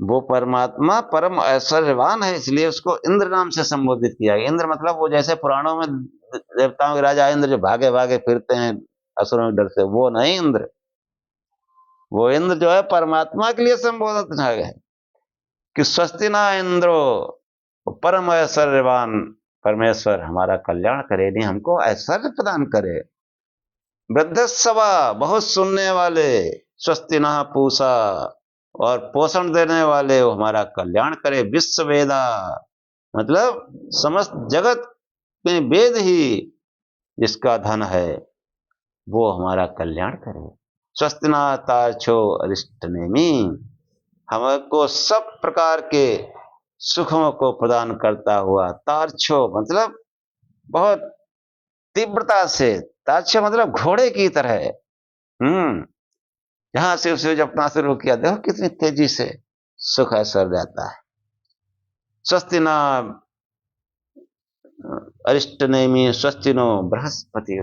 वो परमात्मा परम ऐश्वर्यवान है, इसलिए उसको इंद्र नाम से संबोधित किया गया। इंद्र मतलब वो जैसे पुराणों में देवताओं के राजा इंद्र जो भागे भागे फिरते हैं असुरों के डर से, वो नहीं इंद्र। वो इंद्र जो है परमात्मा के लिए संबोधित है कि स्वस्ति ना इंद्रो, परम ऐश्वर्यवान परमेश्वर हमारा कल्याण करे, नहीं हमको ऐश्वर्य प्रदान करे। वृद्धस्वा, बहुत सुनने वाले, स्वस्ति ना पूषा, और पोषण देने वाले, वो हमारा कल्याण करे। विश्व वेदा मतलब समस्त जगत में वेद ही जिसका धन है वो हमारा कल्याण करे। स्वस्ति न तार्छो अरिष्टनेमि, हमको सब प्रकार के सुखों को प्रदान करता हुआ। तार्छो मतलब बहुत तीव्रता से, तार्छो मतलब घोड़े की तरह। जहां से उसे अपना शुरू किया, देखो कितनी तेजी से सुख ऐश्वर्य जाता है। स्वस्ति न अरिष्टनेमि, स्वस्ति नो बृहस्पति,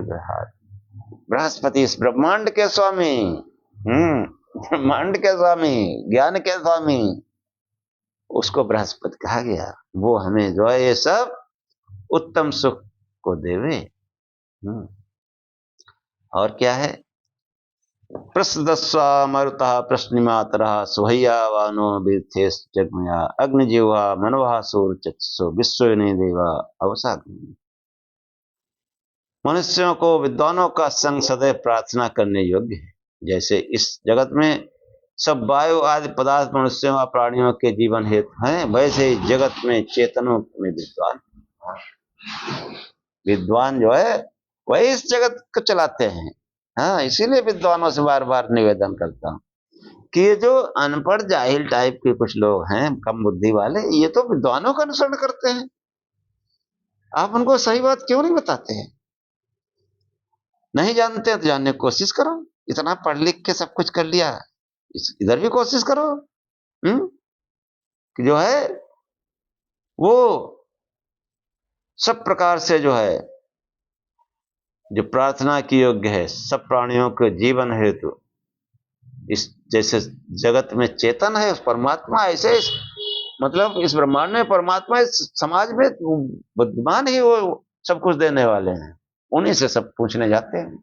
बृहस्पति इस ब्रह्मांड के स्वामी, ब्रह्मांड के स्वामी, ज्ञान के स्वामी, उसको बृहस्पति कहा गया। वो हमें जो है ये सब उत्तम सुख को देवे। और क्या है, प्रसदस्वा मरुतः प्रश्निमातरः सुहैयावानो बीर्थेस जगमया अग्निजीवा मनवः सूर्यचक्षुषो विश्वने देवा अवसाग्नि। मनुष्यों को विद्वानों का संग सदैव प्रार्थना करने योग्य है। जैसे इस जगत में सब वायु आदि पदार्थ मनुष्यों व प्राणियों के जीवन हेतु हैं, वैसे ही जगत में चेतनों में विद्वान, विद्वान जो है वही इस जगत को चलाते हैं। हाँ, इसीलिए विद्वानों से बार बार निवेदन करता हूँ कि ये जो अनपढ़ जाहिल टाइप के कुछ लोग हैं, कम बुद्धि वाले, ये तो विद्वानों का अनुसरण करते हैं। आप उनको सही बात क्यों नहीं बताते हैं? नहीं जानते तो जानने की कोशिश करो। इतना पढ़ लिख के सब कुछ कर लिया, इधर भी कोशिश करो कि जो है वो सब प्रकार से जो है जो प्रार्थना की योग्य है, सब प्राणियों के जीवन हेतु, इस जैसे जगत में चेतन है उस परमात्मा, ऐसे मतलब इस ब्रह्मांड में परमात्मा, इस समाज में बुद्धिमान ही वो सब कुछ देने वाले हैं। उन्हीं से सब पूछने जाते हैं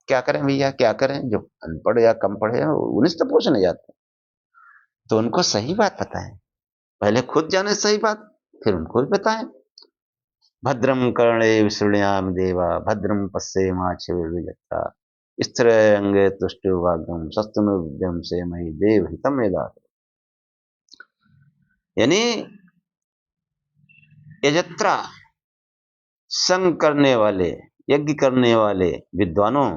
क्या करें भैया, क्या करें। जो अनपढ़ या कम पढ़े हैं उन्हीं से तो पूछने जाते हैं। तो उनको सही बात बताएं, पहले खुद जाने सही बात, फिर उनको भी बताएं। भद्रम कर्णे विसृण्याम देवा, भद्रम पश्येमाक्षभिर्यजत्रा, स्थिरंगे तुष्टिर्भाग्यम सस्तनुद्यम से मयि देव हितम वेदात्। यानी यजत्रा, संग करने वाले, यज्ञ करने वाले विद्वानों,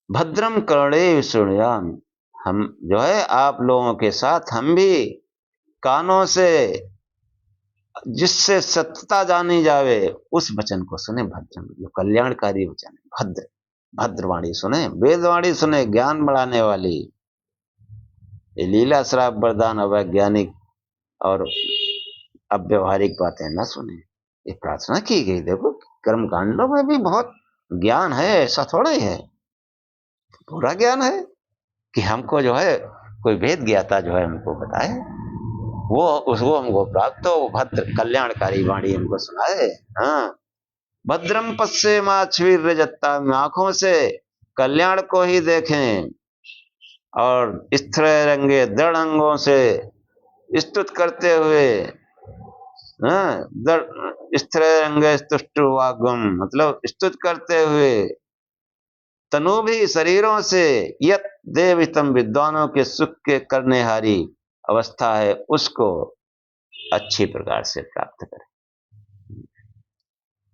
भद्रम कर्णे विसृण्याम, हम जो है आप लोगों के साथ हम भी कानों से जिससे सत्यता जानी जावे उस वचन को सुने, भद्र जो कल्याणकारी वचन है, भद्र भद्रवाणी सुने, वेदवाणी सुने, ज्ञान बढ़ाने वाली। ये लीला श्राप वरदान अवैज्ञानिक और अव्यवहारिक बातें न सुने। ये प्रार्थना की गई। देखो कर्म कांडों में भी बहुत ज्ञान है, ऐसा थोड़ा ही है, पूरा ज्ञान है कि हमको जो है कोई वेद ज्ञाता जो है हमको बताए, वो उसको हमको प्राप्त हो, भद्र कल्याणकारी वाणी हमको सुनाए। हाँ, भद्रम पश्ये माछवीर जत्ता, आंखों से कल्याण को ही देखें और स्थिर रंगे दृढ़ अंगों से स्तुत करते हुए, हाँ, स्थिर रंगे तुष्ट वागम मतलब स्तुत करते हुए, तनु भी शरीरों से यत देवितम विद्वानों के सुख के करने हारी अवस्था है उसको अच्छी प्रकार से प्राप्त करें।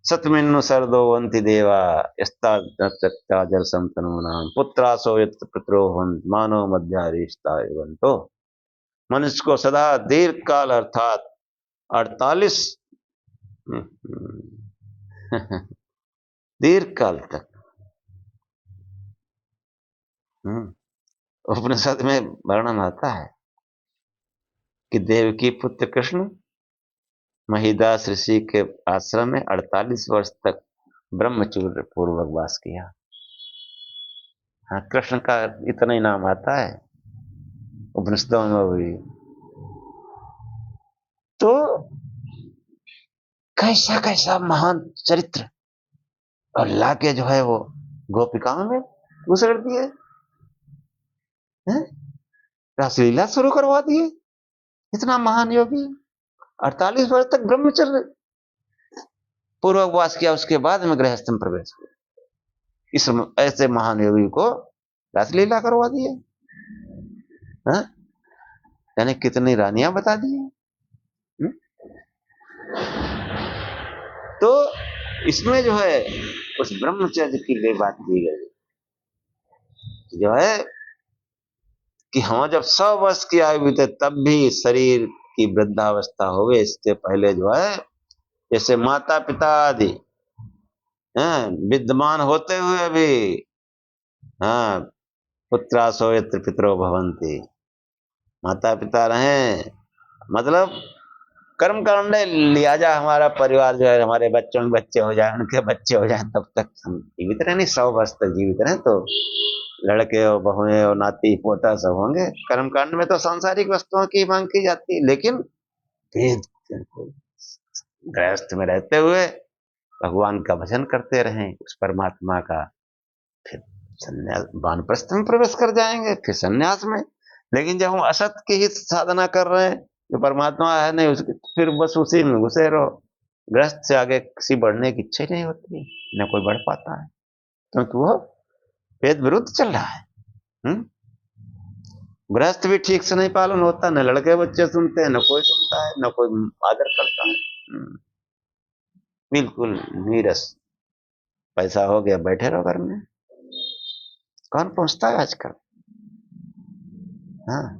सतमिन्नु सरदो वंति देवा यस्ता जल संतनु नाम पुत्रासो यत्र पितरो हन्त मानो मध्या रिश्ता एवंतो। मनुष्य को सदा दीर्घ काल अर्थात 48 दीर्घ काल तक उपनिषद में वर्णन आता है कि देवकी पुत्र कृष्ण महिदास ऋषि के आश्रम में 48 वर्ष तक ब्रह्मचर्य पूर्वक वास किया। हाँ, कृष्ण का इतना ही नाम आता है उपनिषदों में भी। तो कैसा कैसा महान चरित्र, और लाके जो है वो गोपिकाओं में घुसेड़ दिए, रासलीला शुरू करवा दिए। इतना महान योगी 48 वर्ष तक ब्रह्मचर्य पूर्वक वास किया, उसके बाद में गृहस्थ में प्रवेश हुआ। इस ऐसे महान योगी को रासलीला करवा दिए, यानी कितनी रानियां बता दी। तो इसमें जो है उस ब्रह्मचर्य की ले बात की गई, जो है कि हम जब 100 वर्ष की आयु बीते तब भी शरीर की वृद्धावस्था हो गई, इससे पहले जो है जैसे माता पिता आदि विद्यमान होते हुए भी, हाँ, पुत्रासो यत्र पितरो भवन्ति, माता पिता रहे मतलब कर्म करने लिहाजा हमारा परिवार जो है, हमारे बच्चों के बच्चे हो जाए, उनके बच्चे हो जाए, तब तक हम जीवित रहे, नहीं 100 वर्ष तक जीवित रहे, तो लड़के और बहुएं और नाती पोता सब होंगे। कर्म कांड में तो सांसारिक वस्तुओं की मांग की जाती है, लेकिन गृहस्थ में रहते हुए भगवान का भजन करते रहें, उस परमात्मा का, फिर संन्यास वानप्रस्थ में प्रवेश कर जाएंगे, फिर संन्यास में। लेकिन जब हम असत की ही साधना कर रहे हैं, जो परमात्मा है नहीं उसकी, फिर बस उसी में घुसे रहो। गृहस्थ से आगे किसी बढ़ने की इच्छा ही नहीं होती, न कोई बढ़ पाता है, क्योंकि वो वेद विरुद्ध चल रहा है। गृहस्थ भी ठीक से नहीं पालन होता, न लड़के बच्चे सुनते हैं, न कोई सुनता है, न कोई आदर करता है। बिल्कुल नीरस, पैसा हो गया बैठे रहो घर में, कौन पहुंचता है आजकल। हाँ,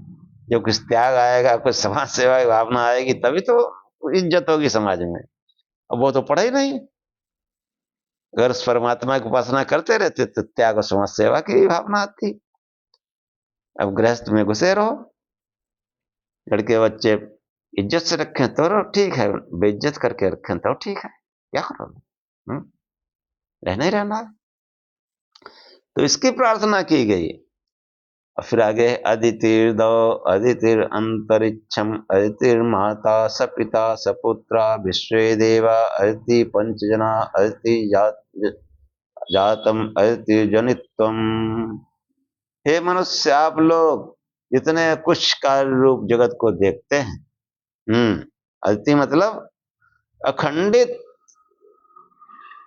जब कुछ त्याग आएगा, कुछ समाज सेवा की भावना आएगी, तभी तो इज्जत होगी समाज में। अब वो तो पड़ा ही नहीं। अगर उस परमात्मा की उपासना करते रहते तो त्याग और समाज सेवा की भावना आती। अब गृहस्थ में घुसे रहो, लड़के बच्चे इज्जत से रखें तो ठीक है, बेइज्जत करके रखें तो ठीक है, क्या करोगे। रहना ही रहना है। तो इसकी प्रार्थना की गई। और फिर आगे अदितिर्दो अदितिर अंतरिक्षम अदितिर्माता सपिता सपुत्रा विश्वे देवा अदिति पंचजना अदिति जातम अदिति जनित्वम। हे मनुष्य, आप लोग जितने कुछ कार्य रूप जगत को देखते हैं, अदिति मतलब अखंडित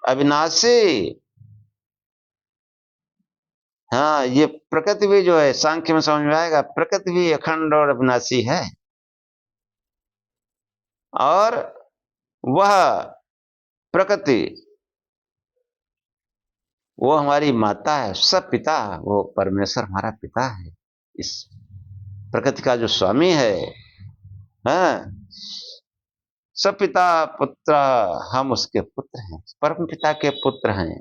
अविनाशी। हाँ, ये प्रकृति भी जो है सांख्य में समझ में आएगा, प्रकृति भी अखंड और अविनाशी है, और वह प्रकृति वो हमारी माता है, सब पिता वो परमेश्वर हमारा पिता है। इस प्रकृति का जो स्वामी है, हाँ, सपिता पुत्र, हम उसके पुत्र हैं, परम पिता के पुत्र हैं।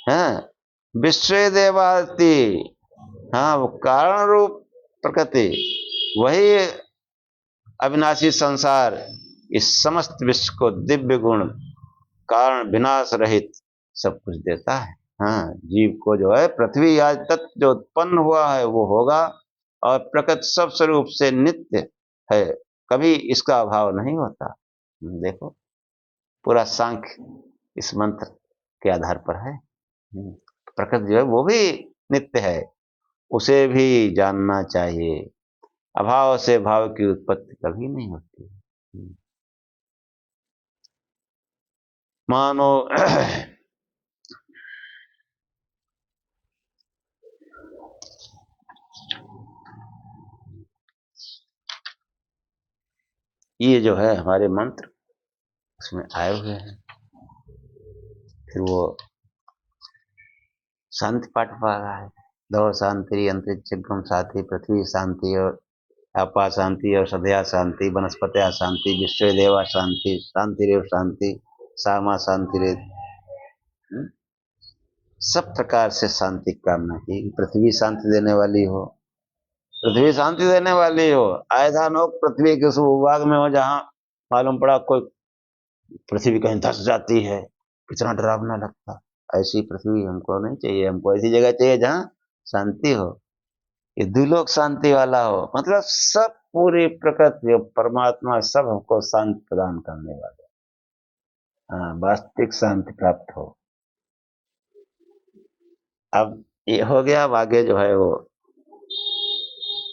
हाँ, विश्व देवाति, हाँ, वो कारण रूप प्रकृति, वही अविनाशी संसार इस समस्त विश्व को दिव्य गुण कारण विनाश रहित सब कुछ देता है। हाँ, जीव को जो है पृथ्वी आज तक जो उत्पन्न हुआ है वो होगा, और प्रकृति सब स्वरूप से नित्य है, कभी इसका अभाव नहीं होता। देखो, पूरा सांख्य इस मंत्र के आधार पर है। प्रकृति जो है वो भी नित्य है, उसे भी जानना चाहिए। अभाव से भाव की उत्पत्ति कभी नहीं होती। मानो ये जो है हमारे मंत्र उसमें आए हुए हैं। फिर वो शांति पाठ पा रहा है, दो शांति अंतरिक्ष गम शांति, पृथ्वी शांति और आपा शांति, और सदया शांति, वनस्पत्या शांति, विश्व देवा शांति, शांति रेव शांति, सामा शांति रे। सब प्रकार से शांति की कामना की। पृथ्वी शांति देने वाली हो, पृथ्वी शांति देने वाली हो। आयधान हो पृथ्वी के उस भूभाग में हो जहां मालूम पड़ा कोई पृथ्वी कहीं धस जाती है, कितना डरावना लगता। ऐसी पृथ्वी हमको नहीं चाहिए, हमको ऐसी जगह चाहिए जहां शांति हो, ये दुलोक शांति वाला हो। मतलब सब पूरी प्रकृति परमात्मा सब हमको शांति प्रदान करने वाले। हाँ, वास्तविक शांति प्राप्त हो। अब ये हो गया, अब आगे जो है वो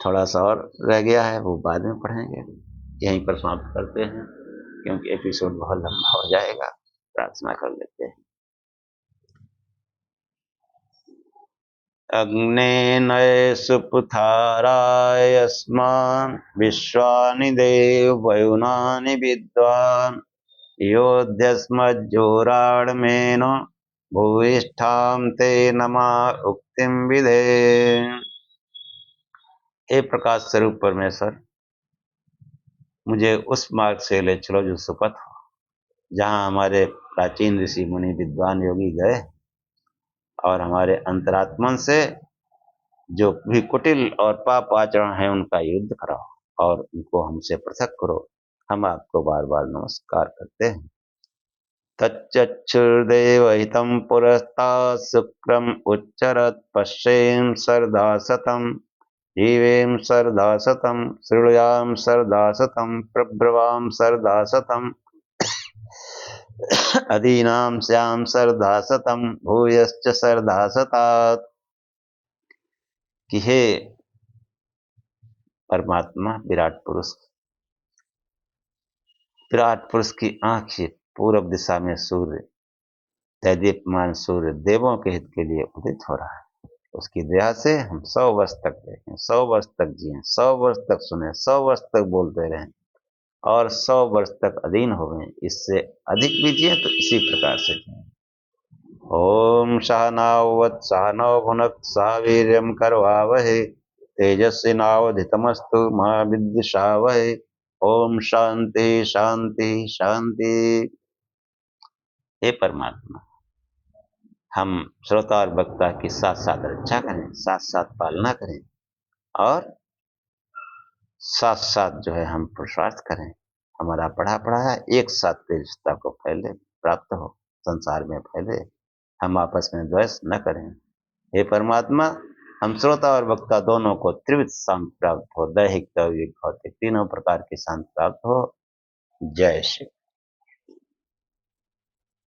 थोड़ा सा और रह गया है, वो बाद में पढ़ेंगे। यहीं पर समाप्त करते हैं क्योंकि एपिसोड बहुत लंबा हो जाएगा। प्रार्थना कर लेते हैं। अग्नेन सुपुथाराय अस्मान् विश्वानि देवयुनानि विद्वान् योध्यस्मज्जोराड्मेन भूयिष्ठां ते नमः उक्तिं विधे। हे प्रकाश स्वरूप परमेश्वर, मुझे उस मार्ग से ले चलो जो सुपथ हो, जहाँ हमारे प्राचीन ऋषि मुनि विद्वान योगी गए, और हमारे अंतरात्मन से जो भी कुटिल और पाप आचरण है उनका युद्ध कराओ और उनको हमसे पृथक करो। हम आपको बार बार नमस्कार करते हैं। तच्चक्षुर्देव हितं पुरस्तात् शुक्रम उच्चरत् पश्येम सर्दा सतम जीवेम सर्दा सतम शृणुयाम सर्दा सतम प्रब्रवाम सर्दा सतम अदीनाम श्याम सर्दा सतम भूयश्च सर्दा सतात्। कि हे परमात्मा विराट पुरुष की आंख से पूर्व दिशा में सूर्य, दैदीप्यमान सूर्य देवों के हित के लिए उदित हो रहा है। उसकी दया से हम 100 वर्ष तक देखें, 100 वर्ष तक जिए, 100 वर्ष तक सुने, 100 वर्ष तक बोलते रहें और 100 वर्ष तक अधीन हो गए। इससे अधिक भी जिए तो इसी प्रकार से जिए। ओम सहनाववत् सहनौ भुनक्तु सह वीर्यं करवावहै तेजस्विनावधीतमस्तु मा विद्विषावहै। ओम शांति शांति शांति। हे परमात्मा, हम श्रोता और वक्ता की साथ साथ रक्षा करें, साथ साथ पालना करें, और साथ साथ जो है हम पुरुषार्थ करें, हमारा पढ़ा पढ़ाया एक साथ रिश्ता को फैले, प्राप्त हो, संसार में फैले। हम आपस में द्वेष न करें। हे परमात्मा, हम श्रोता और वक्ता दोनों को त्रिविध शांति प्राप्त हो, दैहिक दैविक भौतिक तीनों प्रकार की शांति प्राप्त हो। जय श्री